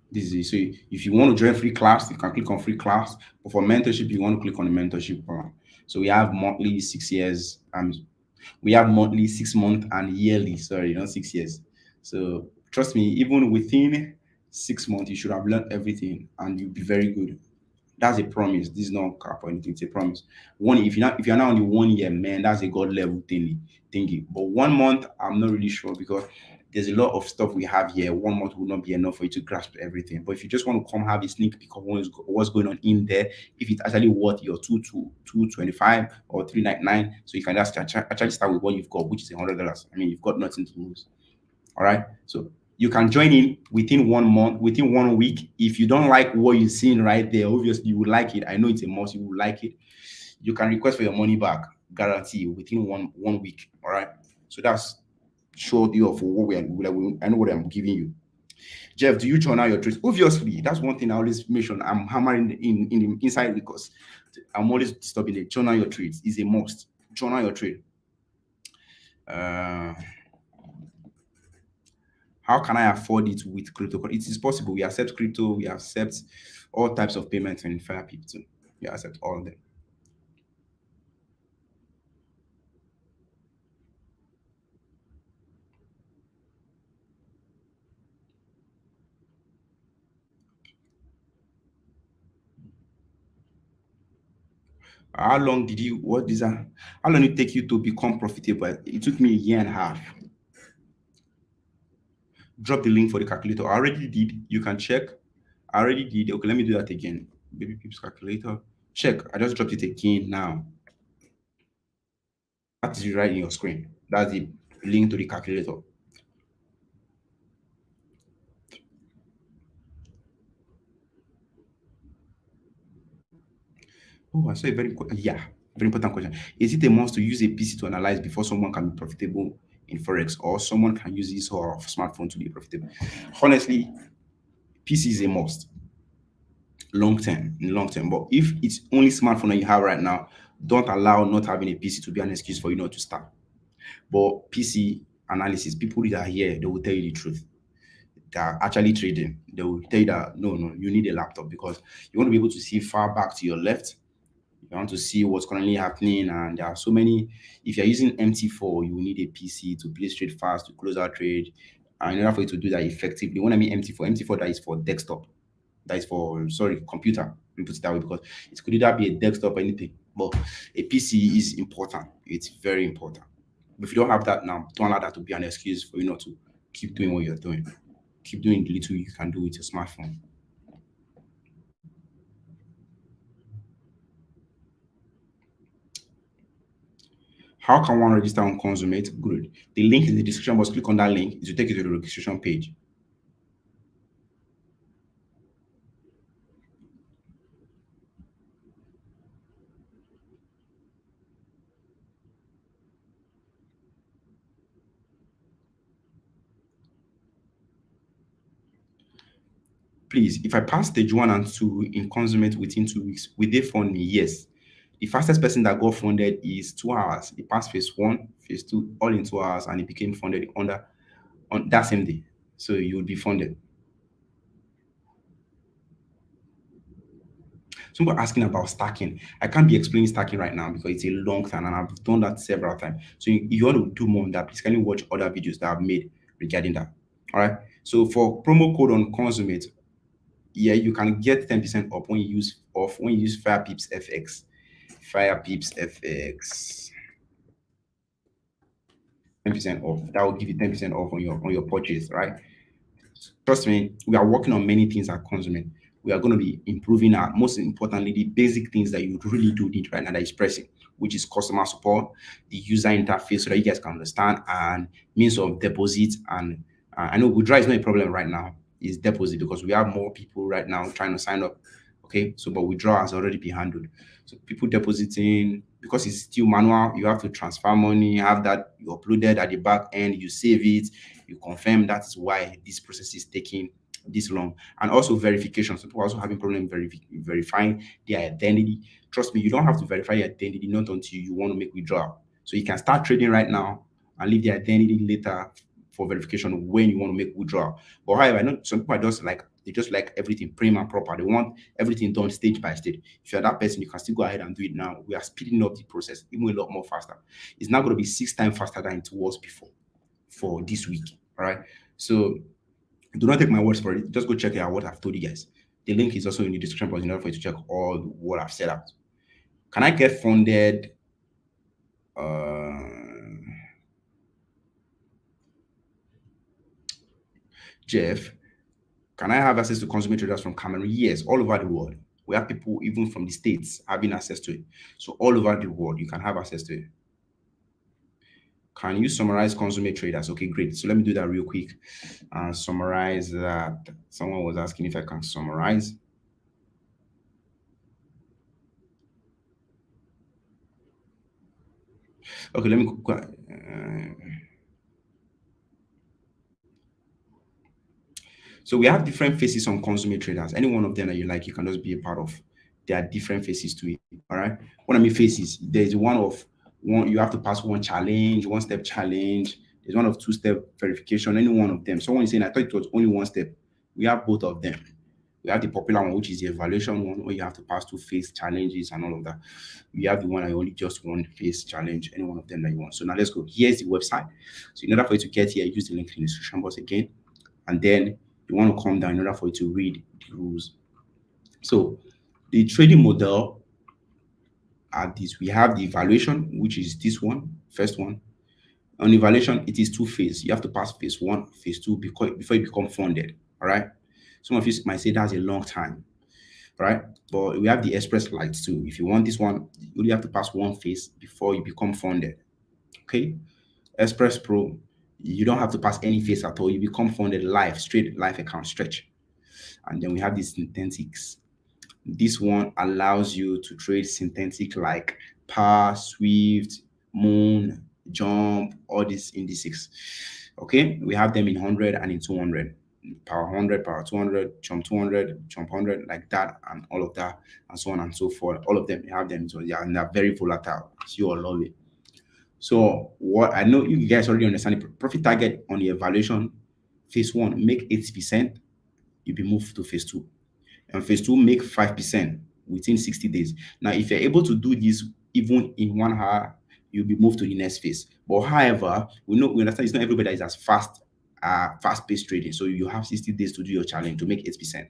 Speaker 1: This is so if you want to join free class, you can click on free class. But for mentorship, you want to click on the mentorship plan. So we have monthly, 6 years, we have monthly, 6 month, and yearly. Sorry, not 6 years. So trust me, even within 6 months, you should have learned everything and you'll be very good. That's a promise. This is not cap or anything. It's a promise. One, if you're not on the 1 year, man, that's a god level thingy. But 1 month, I'm not really sure because there's a lot of stuff we have here. 1 month will not be enough for you to grasp everything. But if you just want to come have a sneak peek of what's going on in there, if it's actually worth your 225 or 399, so you can just actually start with what you've got, which is $100. I mean, you've got nothing to lose. All right. So you can join in within 1 month, within 1 week. If you don't like what you're seeing right there, obviously you will like it. I know it's a must. You will like it. You can request for your money back. guarantee within one week. All right. So that's short of what I know what I'm giving you. Jeff, do you journal your trades? Obviously, that's one thing I always mention. I'm hammering in the inside because I'm always disturbing it. Journal your trades is a must. Journal your trade. Uh, how can I afford it with crypto? It is possible. We accept crypto. We accept all types of payments and fair people too. We accept all of them. How long did you? What is that? How long did it take you to become profitable? It took me a year and a half. Drop the link for the calculator. I already did. You can check. I already did. Okay, let me do that again. Baby Pips calculator. Check. I just dropped it again now. That is right in your screen. That's the link to the calculator. Oh, I saw a very important question. Is it a must to use a PC to analyze before someone can be profitable in Forex, or someone can use his or smartphone to be profitable? Honestly, PC is a must long term. But if it's only smartphone that you have right now, don't allow not having a PC to be an excuse for you not to start. But PC analysis, people that are here, they will tell you the truth. They are actually trading. They will tell you that no, you need a laptop because you want to be able to see far back to your left. You want to see what's currently happening, and there are so many. If you're using MT4, you will need a PC to place trade fast, to close out trade. And in order for you to do that effectively, when I mean MT4 that is for desktop, that is for sorry computer. Let me put it that way because it could either be a desktop or anything, but a PC is important. It's very important. If you don't have that now, don't allow that to be an excuse for you not to keep doing what you're doing. Keep doing the little you can do with your smartphone. How can one register on Consumate? Good. The link is in the description box. Click on that link. It will take you to the registration page. Please, if I pass stage 1 and 2 in Consummate within 2 weeks, will they fund me? Yes. The fastest person that got funded is 2 hours. He passed phase 1, phase 2, all in 2 hours, and he became funded on that same day. So you will be funded. Someone asking about stacking. I can't be explaining stacking right now because it's a long time and I've done that several times. So if you want to do more on that, please can you watch other videos that I've made regarding that. All right. So for promo code on Consummate, yeah, you can get 10% off when you use Fire Pips FX. Fire Pips FX. 10% off. That will give you 10% off on your purchase, right? Trust me, we are working on many things at Consummate. We are going to be improving our, most importantly, the basic things that you really do need right now that is pressing, which is customer support, the user interface so that you guys can understand, and means of deposit. And I know withdrawal is not a problem right now, it's deposit because we have more people right now trying to sign up. Okay, so but withdrawal has already been handled. So people depositing, because it's still manual, you have to transfer money, have that you uploaded at the back end, you save it, you confirm. That is why this process is taking this long. And also verification. So people are also having problem verifying their identity. Trust me, you don't have to verify your identity not until you want to make withdrawal. So you can start trading right now and leave the identity later for verification when you want to make withdrawal. But however, I know some people are just like they just like everything prim and proper. They want everything done stage by stage. If you're that person, you can still go ahead and do it now. We are speeding up the process even a lot more faster. It's now going to be 6 times faster than it was before for this week. All right. So do not take my words for it. Just go check out what I've told you guys. The link is also in the description box in order for you to check all what I've set out. Can I get funded? Jeff, can I have access to consumer traders from Cameroon? Yes, all over the world. We have people even from the States having access to it. So all over the world, you can have access to it. Can you summarize consumer traders? Okay, great. So let me do that real quick. Summarize that. Someone was asking if I can summarize. Okay, let me so we have different faces on consumer traders. Any one of them that you like, you can just be a part of. There are different faces to it. All right. What I mean faces, there's one of one, you have to pass one challenge, one step challenge. There's one of two-step verification, any one of them. Someone is saying, I thought it was only one step. We have both of them. We have the popular one, which is the evaluation one, where you have to pass two phase challenges and all of that. We have the one I only just one phase challenge, any one of them that you want. So now let's go. Here's the website. So in order for you to get here, use the link in the description box again. And then you want to come down in order for you to read the rules. So the trading model are this. We have the evaluation, which is this one, first one. On evaluation, it is two phase. You have to pass phase one, phase two before you become funded. All right. Some of you might say that's a long time, right? But we have the express lights too. If you want this one, you only have to pass one phase before you become funded. Okay. Express Pro, you don't have to pass any phase at all. You become funded live, straight live account stretch. And then we have the synthetics. This one allows you to trade synthetic like Par, Swift, Moon, Jump, all these indices. Okay, we have them in 100 and in 200. Power 100, power 200, jump 200, jump 100, like that, and all of that, and so on and so forth. All of them, you have them. So yeah, and they're very volatile. So you all love it. So what I know you guys already understand the profit target on the evaluation phase one, make 80%, you'll be moved to phase two. And phase two, make 5% within 60 days. Now, if you're able to do this even in 1 hour, you'll be moved to the next phase. But however, we understand it's not everybody that is as fast-paced trading. So you have 60 days to do your challenge to make 8%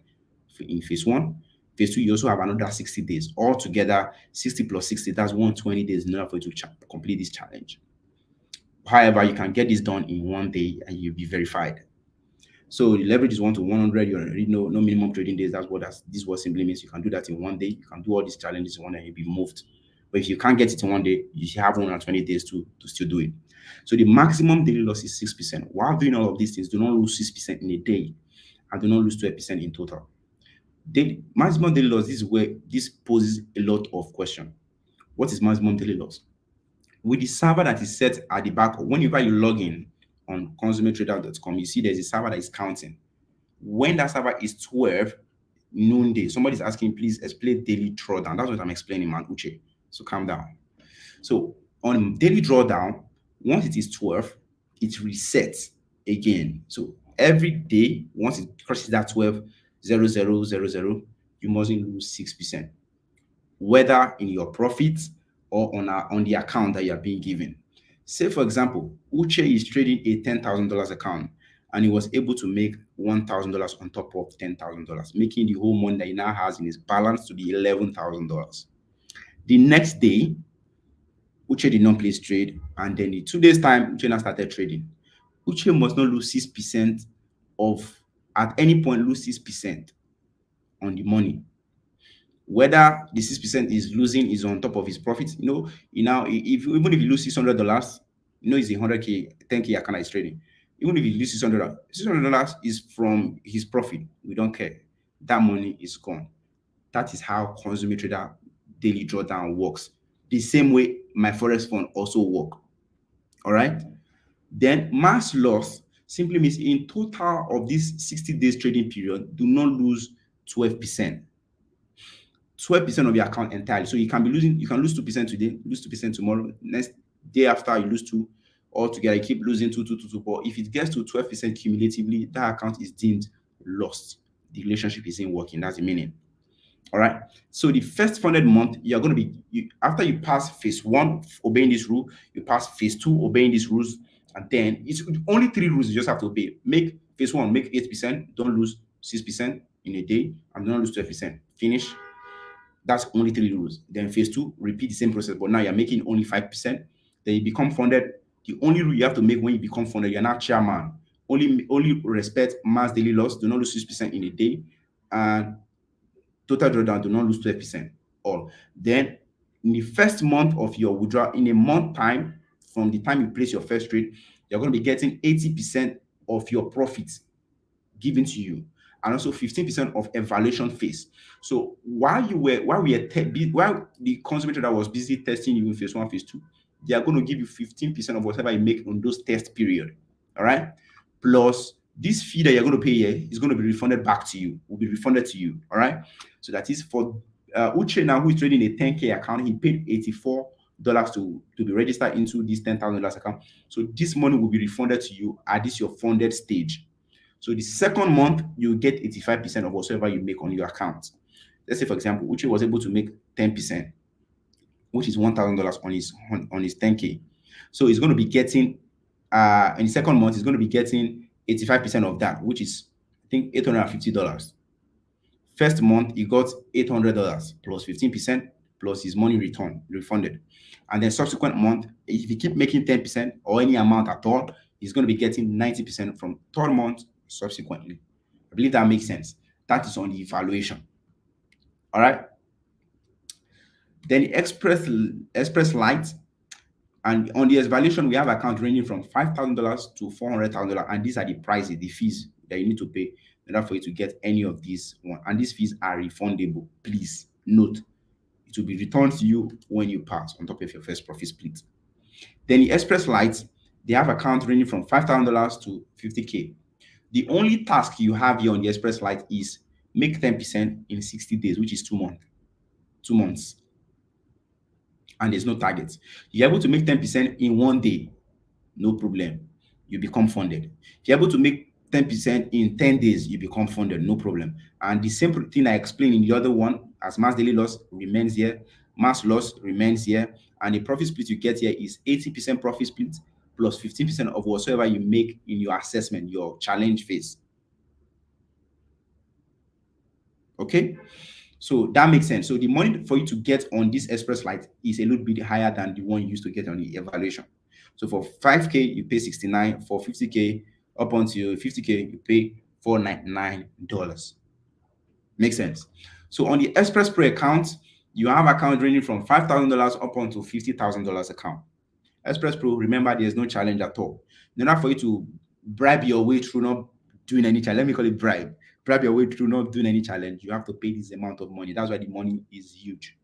Speaker 1: in phase one. Phase two, you also have another 60 days. Altogether, 60 plus 60, that's 120 days in order for you to complete this challenge. However, you can get this done in 1 day and you'll be verified. So the leverage is 1 to 100. You already know no minimum trading days. This what simply means. You can do that in 1 day. You can do all these challenges in 1 day and you'll be moved. But if you can't get it in 1 day, you have 120 days to still do it. So the maximum daily loss is 6%. While doing all of these things, do not lose 6% in a day and do not lose 12% in total. Maximum daily loss, this is where this poses a lot of question. What is maximum daily loss? With the server that is set at the back, whenever you log in on consumertrader.com, you see there's a server that is counting. When that server is 12 noonday, somebody's asking, please explain daily drawdown. That's what I'm explaining, man. Uche. So calm down. So on daily drawdown, once it is 12, it resets again. So every day, once it crosses that 12,0000, you mustn't lose 6%, whether in your profits or on the account that you are being given. Say, for example, Uche is trading a $10,000 account and he was able to make $1,000 on top of $10,000, making the whole money that he now has in his balance to be $11,000. The next day, Uche did not place trade, and then in 2 days' time, Uche now started trading. Uche must not lose 6% at any point, lose 6% on the money. Whether the 6% is losing is on top of his profits, even if you lose $600, it's a 100K, 10K account is trading. Even if you lose $600 is from his profit. We don't care. That money is gone. That is how consumer trader daily drawdown works. The same way my Forex fund also work. All right. Then mass loss simply means in total of this 60 days trading period, do not lose 12%. 12% of your account entirely. So you can lose 2% today, lose 2% tomorrow, next day after you lose 2, altogether you keep losing 2. But if it gets to 12% cumulatively, that account is deemed lost. The relationship isn't working. That's the meaning. All right. So the first funded month, you're going to be after you pass phase one, obeying this rule, you pass phase two, obeying these rules, and then it's only 3 rules you just have to obey. Make phase one, make 8%, don't lose 6% in a day, and don't lose 12%. Finish. That's only 3 rules. Then phase two, repeat the same process, but now you're making only 5%. Then you become funded. The only rule you have to make when you become funded, you're not chairman. Only respect mass daily loss. Do not lose 6% in a day, and total drawdown. Do not lose 12%. All. Then in the first month of your withdrawal, in a month time from the time you place your first trade, you're going to be getting 80% of your profits given to you, and also 15% of evaluation phase. So while the consumer trader was busy testing you in phase one, phase two, they are going to give you 15% of whatever you make on those test period. All right. Plus this fee that you're going to pay here is going to be refunded back to you, will be refunded to you. All right. So that is for Uche now, who is trading a 10K account. He paid $84 to be registered into this $10,000 account. So this money will be refunded to you at this your funded stage. So the second month, you get 85% of whatsoever you make on your account. Let's say, for example, Uche was able to make 10%, which is $1,000 on his 10K. So he's going to be getting in the second month, he's going to be getting 85% of that, which is I think $850. First month, he got $800 plus 15% plus his money refunded. And then subsequent month, if he keep making 10% or any amount at all, he's going to be getting 90% from third month subsequently. I believe that makes sense. That is on the evaluation. All right. Then the Express Lite, and on the evaluation, we have accounts ranging from $5,000 to $400,000, and these are the prices, the fees that you need to pay in order for you to get any of these one. And these fees are refundable. Please note, it will be returned to you when you pass on top of your first profit split. Then the Express Lite, they have accounts ranging from $5,000 to $50K. The only task you have here on the Express Lite is make 10% in 60 days, which is 2 months. 2 months. And there's no target. You're able to make 10% in 1 day, no problem. You become funded. If you're able to make 10% in 10 days, you become funded, no problem. And the same thing I explained in the other one, as mass daily loss remains here, mass loss remains here, and the profit split you get here is 80% profit split plus 15% of whatsoever you make in your assessment, your challenge phase. Okay? So that makes sense. So the money for you to get on this Express Lite is a little bit higher than the one you used to get on the evaluation. So for 5K, you pay 69. For 50K, up until 50K, you pay $499. Makes sense. So on the Express Pro account, you have accounts ranging from $5,000 up until $50,000 account. Express Pro, remember, there's no challenge at all. In order for you to bribe your way through not doing any challenge, let me call it bribe your way through not doing any challenge, you have to pay this amount of money. That's why the money is huge.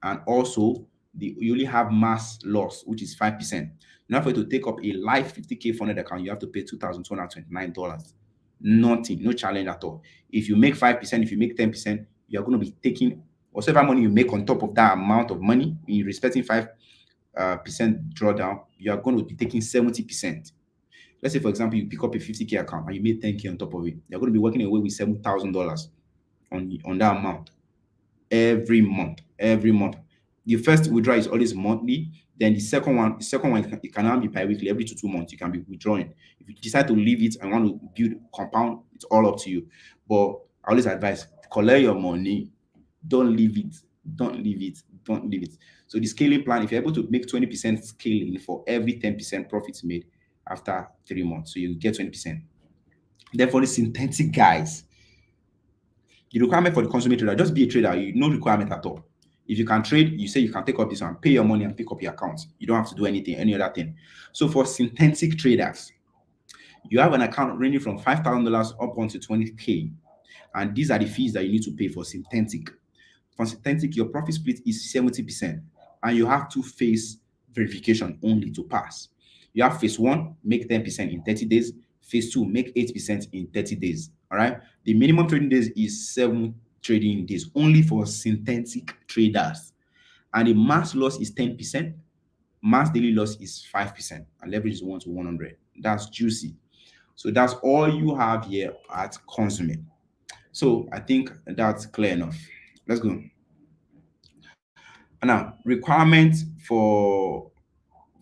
Speaker 1: And also, you only have mass loss, which is 5%. Now, for you to take up a live 50K funded account, you have to pay $2,229. Nothing, no challenge at all. If you make 5%, if you make 10%, you're going to be taking whatever money you make on top of that amount of money, in respecting 5% drawdown, you are going to be taking 70%. Let's say, for example, you pick up a 50K account and you made 10K on top of it. You're going to be working away with $7,000 on that amount every month. Every month. The first withdrawal is always monthly. Then the second one, it can now be bi-weekly. Every 2 months, you can be withdrawing. If you decide to leave it and want to build compound, it's all up to you. But I always advise, collect your money. Don't leave it. Don't leave it. Don't leave it. So the scaling plan, if you're able to make 20% scaling for every 10% profits made after 3 months, so you get 20%. Then for the synthetic guys, the requirement for the consumer trader, just be a trader. No requirement at all. If you can trade, you say you can take up this one, pay your money and pick up your account. You don't have to do anything, any other thing. So for synthetic traders, you have an account ranging from $5,000 up onto 20K. And these are the fees that you need to pay for synthetic. For synthetic, your profit split is 70%. And you have 2 phase verification only to pass. You have phase 1, make 10% in 30 days. Phase 2, make 8% in 30 days. All right. The minimum trading days is 7 trading days only for synthetic traders. And the mass loss is 10%. Mass daily loss is 5%. And leverage is 1 to 100. That's juicy. So that's all you have here at Consummate. So I think that's clear enough. Let's go. Now, requirements for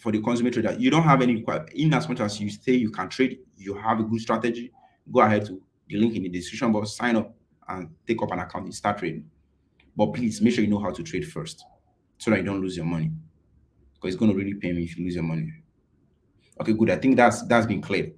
Speaker 1: the consumer trader, you don't have any requirement. In as much as you say you can trade, you have a good strategy, go ahead to the link in the description box, sign up and take up an account and start trading. But please make sure you know how to trade first so that you don't lose your money, because it's going to really pay me if you lose your money. Okay, good. I think that's been clear.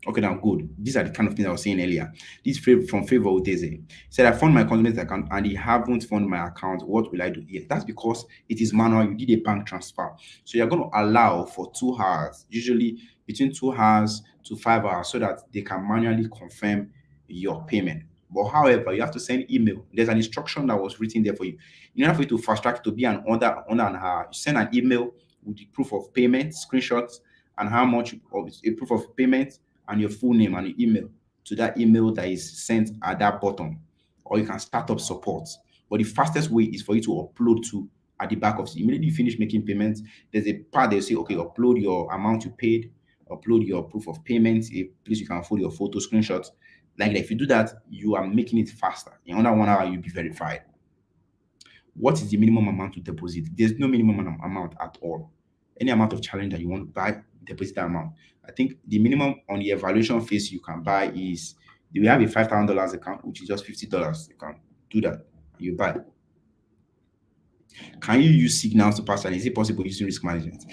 Speaker 1: Okay, now good. These are the kind of things I was saying earlier. This from Favor Udeze. He said, I found my consumer account and he haven't found my account. What will I do? Yes, that's because it is manual. You did a bank transfer. So you're going to allow for 2 hours, usually between 2 hours to 5 hours, so that they can manually confirm your payment. But however, you have to send email. There's an instruction that was written there for you. In order for you to fast track to be an under an hour, you send an email with the proof of payment, screenshots, and how much of a proof of payment and your full name and your email to that email that is sent at that bottom. Or you can start up support. But the fastest way is for you to upload to at the back of it. Immediately you finish making payments, there's a part they say, okay, upload your amount you paid, upload your proof of payment, a place you can upload your photo screenshots. Like if you do that, you are making it faster. In under 1 hour, you'll be verified. What is the minimum amount to deposit? There's no minimum amount at all. Any amount of challenge that you want to buy, deposit that amount. I think the minimum on the evaluation phase you can buy is, we have a $5,000 account, which is just $50. You can do that. You buy. Can you use signals to pass? And is it possible using risk management?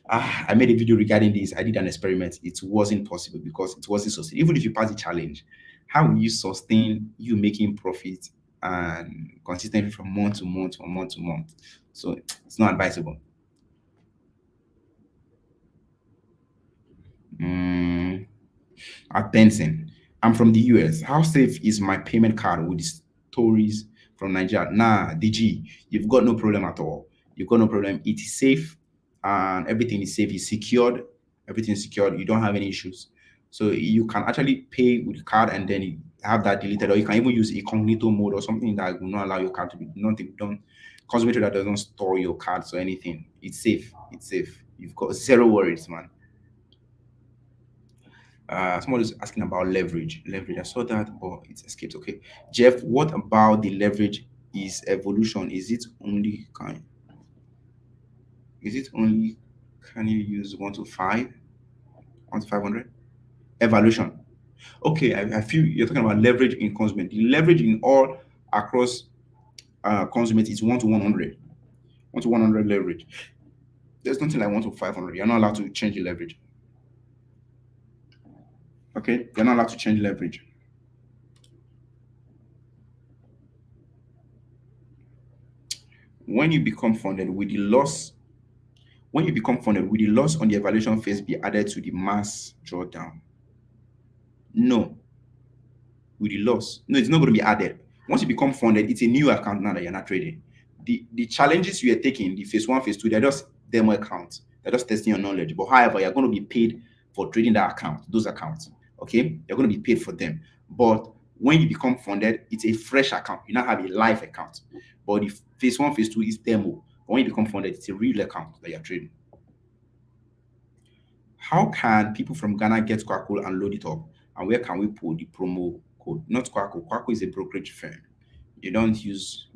Speaker 1: I made a video regarding this. I did an experiment. It wasn't possible because it wasn't sustainable. Even if you pass the challenge, how will you sustain you making profit and consistently from month to month, from month to month? So it's not advisable. At Benson, I'm from the US. How safe is my payment card with the stories from Nigeria? Nah, DG, you've got no problem at all. You've got no problem. It is safe and everything is safe. It's secured. Everything is secured. You don't have any issues. So you can actually pay with the card and then you have that deleted, or you can even use incognito mode or something that will not allow your card to be nothing done. Consummate that doesn't store your cards or anything. It's safe. It's safe. You've got zero worries, man. Somebody is asking about leverage. Leverage. I saw that, but it escaped. Okay. Jeff, what about the leverage is evolution? Is it only can you use 1 to 5? 1 to 500? Evaluation. Okay, I feel you're talking about leverage in consummate. The leverage in all across consummate is 1 to 100. 1 to 100 leverage. There's nothing like 1 to 500. You're not allowed to change the leverage. Okay, you're not allowed to change leverage. When you become funded, with the loss, when you become funded, will the loss on the evaluation phase be added to the mass drawdown? No. With the loss, no, it's not going to be added. Once you become funded, it's a new account now that you're not trading. The challenges you are taking, the phase one, phase two, they're just demo accounts. They're just testing your knowledge. But however, you're going to be paid for trading that account, those accounts. Okay, you're going to be paid for them. But when you become funded, it's a fresh account. You now have a live account. But the phase one, phase two is demo. But when you become funded, it's a real account that you're trading. How can people from Ghana get Quackle and load it up? And where can we put the promo code? Not Quackle. Quackle is a brokerage firm. You don't use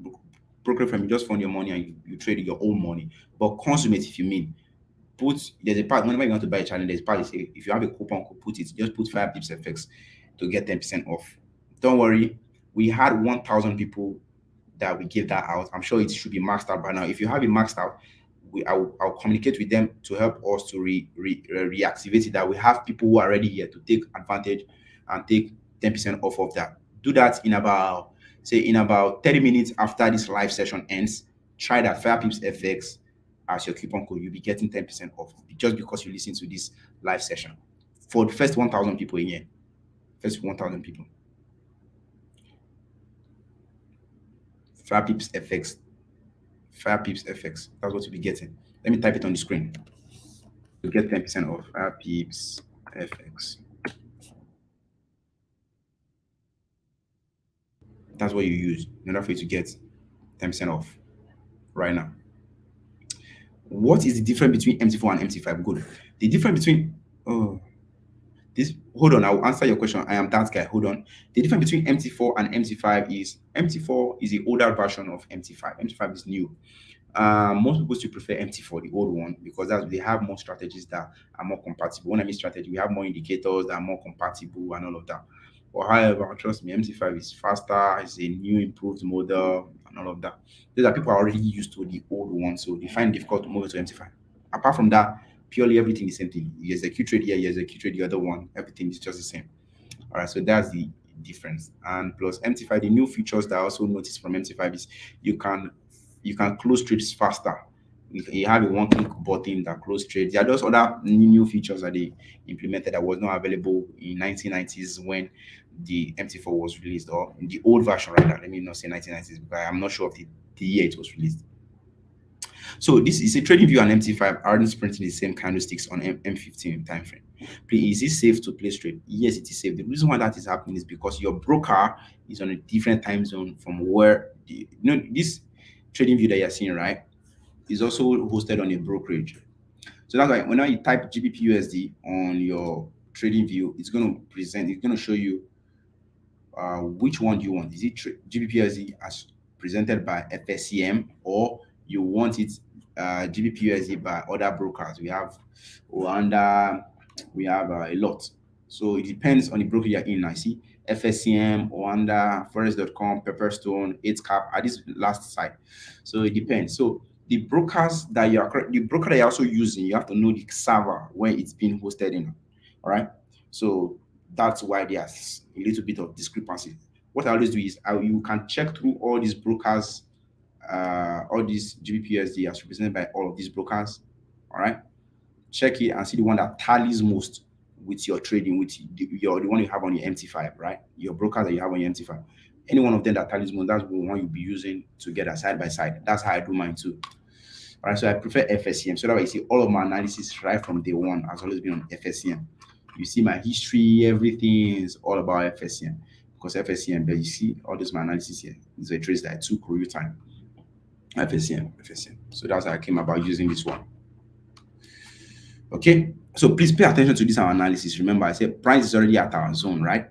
Speaker 1: brokerage firm. You just fund your money and you trade your own money. But consummate, if you mean, there's a part whenever you want to buy a channel, there's a part say if you have a coupon code, put it. Just put 5 pips FX to get 10% off. Don't worry. We had 1,000 people that we gave that out. I'm sure it should be maxed out by now. If you have it maxed out, I'll communicate with them to help us to reactivate it. That we have people who are ready here to take advantage and take 10% off of that. Do that in about 30 minutes after this live session ends. Try that 5 pips FX as your coupon code. You'll be getting 10% off just because you listen to this live session for the first 1,000 people in here. First 1,000 people. 5 pips FX. 5 pips FX. That's what you'll be getting. Let me type it on the screen. You'll get 10% off. 5 pips FX. That's what you use in order for you to get 10% off right now. What is the difference between MT4 and MT5? Good. The difference between hold on, I will answer your question. I am that guy. Hold on. The difference between MT4 and MT5 is MT4 is the older version of MT5. MT5 is new. Most people still prefer MT4, the old one, because they have more strategies that are more compatible. When I mean strategy, we have more indicators that are more compatible and all of that. But however, trust me, MT5 is faster, it's a new improved model and all of that. Those are people are already used to the old one, so they find it difficult to move to MT5. Apart from that, purely everything is the same thing. You execute trade here, you execute trade the other one, everything is just the same. All right, so that's the difference. And plus MT5, the new features that I also noticed from MT5 is you can close trades faster. You have a one-click button that close trades. There are just other new features that they implemented that was not available in 1990s when the MT4 was released, or in the old version rather. Let me not say 1990s because I'm not sure of the year it was released. So this is a trading view and MT5 aren't printing the same candlesticks on M15 time frame. Please, is it safe to place trade? Yes, it is safe. The reason why that is happening is because your broker is on a different time zone from where this trading view that you're seeing, right, is also hosted on a brokerage. So that's why when you type GBPUSD on your trading view, it's going to show you which one do you want. Is it GBPUSD as presented by FSCM, or you want it GBPUSD by other brokers? We have Rwanda, we have a lot. So it depends on the broker you're in. I see FSCM, Rwanda, Forex.com, Pepperstone, 8cap at this last site. So it depends. So the broker that you're also using, you have to know the server where it's being hosted in. All right. So that's why there's a little bit of discrepancy. What I always do is you can check through all these brokers, all these GBPUSD as represented by all of these brokers. All right, check it and see the one that tallies most with your trading, with the one you have on your MT5, right? Your broker that you have on your MT5. Any one of them that tallies most, that's the one you'll be using together side by side. That's how I do mine too. All right, so I prefer FSCM so that way you see all of my analysis right from day one has always been on FSCM. You see my history, everything is all about FSCM, because FSCM, there you see all this my analysis here. These are trades that I took real time. FSCM. So that's how I came about using this one. Okay, so please pay attention to this our analysis. Remember, I said price is already at our zone, right?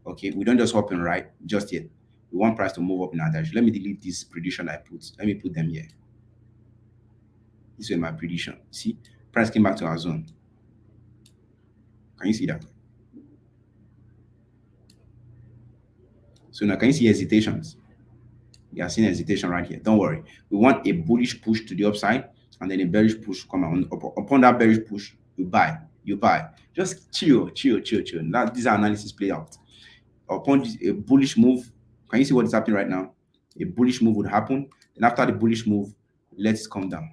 Speaker 1: Okay, we don't just hop in right just yet. We want price to move up in our direction. Let me delete this prediction I put. Let me put them here. This is my prediction. See, price came back to our zone. Can you see that? So now can you see hesitations? You are seeing hesitation right here. Don't worry. We want a bullish push to the upside and then a bearish push to come on. Upon that bearish push, you buy. Just chill. That this analysis play out. Upon this, a bullish move, can you see what is happening right now? A bullish move would happen. And after the bullish move, let it come down.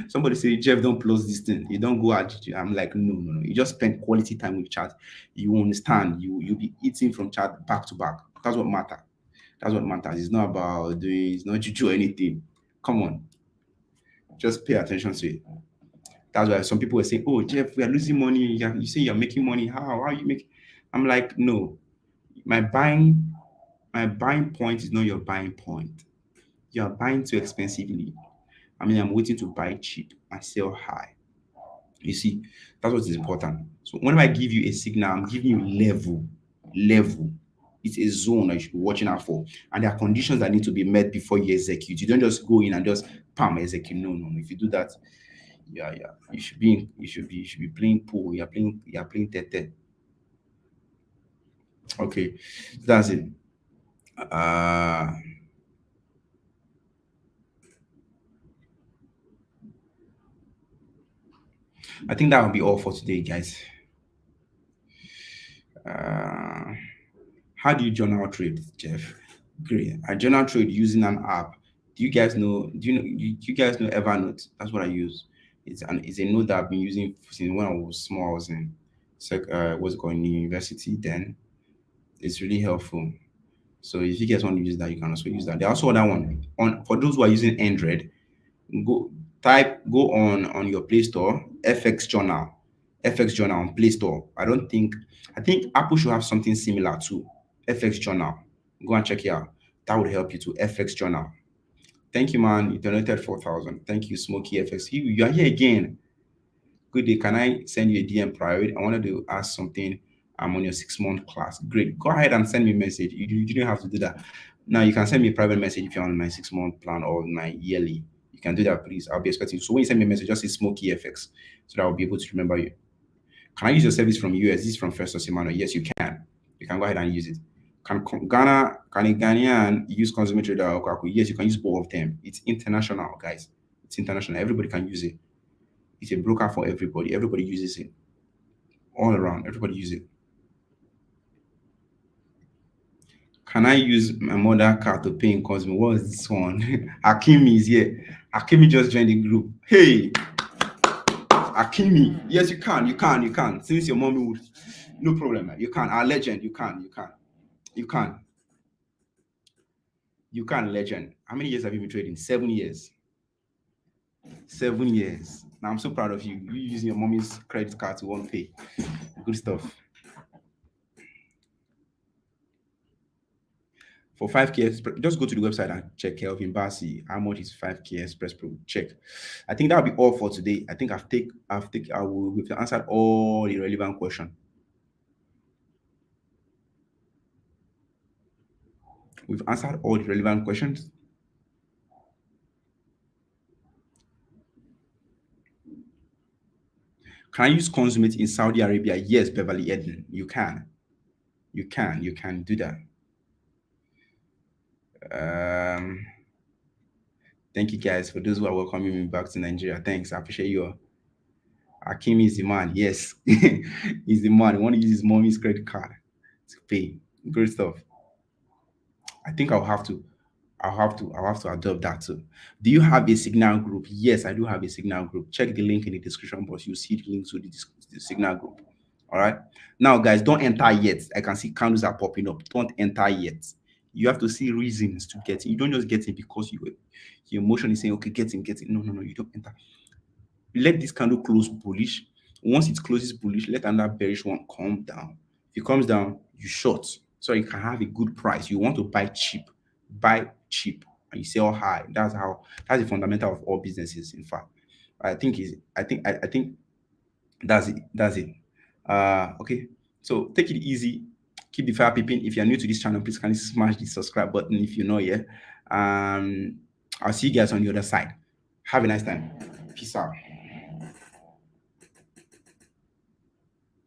Speaker 1: Somebody say, Jeff, don't close this thing. You don't go at it. I'm like, no. You just spend quality time with chat. You understand. You'll be eating from chat back to back. That's what matters. That's what matters. It's not about doing, it's not juju or anything. Come on. Just pay attention to it. That's why some people are saying, oh, Jeff, we are losing money. You say you're making money. How are you making? I'm like, no. My buying point is not your buying point. You are buying too expensively. I'm waiting to buy cheap and sell high. You see, that's what is important. So whenever I give you a signal, I'm giving you level. It's a zone that you should be watching out for. And there are conditions that need to be met before you execute. You don't just go in and just execute. No. If you do that, yeah. You should be playing pool. You're playing tete. Okay, that's it. I think that will be all for today, guys. How do you journal trade, Jeff? Great. I journal trade using an app. Do you guys know? Do you guys know Evernote? That's what I use. It's a note that I've been using since when I was small. I was in what's it called, in university. Then it's really helpful. So if you guys want to use that, you can also use that. There's also another one on for those who are using Android. Go on your Play Store, FX Journal on Play Store. I think Apple should have something similar to FX Journal. Go and check it out. That would help you to FX Journal. Thank you, man. You donated 4,000. Thank you, Smokey FX. You are here again. Good day. Can I send you a DM private? I wanted to ask something. I'm on your 6-month class. Great. Go ahead and send me a message. You don't have to do that. Now you can send me a private message if you're on my 6-month plan or my yearly. You can do that, please. I'll be expecting. So when you send me a message, just say Smokey FX so that I'll be able to remember you. Can I use your service from US? This is from First Osimano. Yes, you can. You can go ahead and use it. Can a Ghanaian use consumer trader or Kwaku? Yes, you can use both of them. It's international, guys. It's international. Everybody can use it. It's a broker for everybody. Everybody uses it. All around. Everybody uses it. Can I use my mother card to pay in Cosmo? What is this one? Akimi is here. Akimi just joined the group. Hey, Akimi. Yes, you can. Since your mommy would, no problem. You can. Our legend, you can, legend. How many years have you been trading? 7 years. 7 years. Now I'm so proud of you. You using your mommy's credit card to want to pay. Good stuff. For 5K Express, just go to the website and check Kelvin Bassi. How much is 5K Express Pro? Check. I think that'll be all for today. I think we've answered all the relevant questions. We've answered all the relevant questions. Can I use consummate in Saudi Arabia? Yes, Beverly Eden. You can. You can do that. Thank you guys for those who are welcoming me back to Nigeria. Thanks. I appreciate you all. Akimi is the man. Yes. He's the man. He want to use his mommy's credit card to pay. Great stuff. I think I'll have to adopt that too. Do you have a signal group? Yes, I do have a signal group. Check the link in the description box. You'll see the link to the signal group. All right. Now, guys, don't enter yet. I can see candles are popping up. Don't enter yet. You have to see reasons to get in. You don't just get in because your emotion is saying, okay, get in, get in. No. You don't enter. Let this candle close bullish. Once it closes bullish, let another bearish one come down. If it comes down, you short so you can have a good price. You want to buy cheap, and you sell high. That's the fundamental of all businesses. In fact, I think that's it. Okay. So take it easy. Keep the fire peeping. If you're new to this channel, please kindly smash the subscribe button if you're not yet. I'll see you guys on the other side. Have a nice time. Peace out.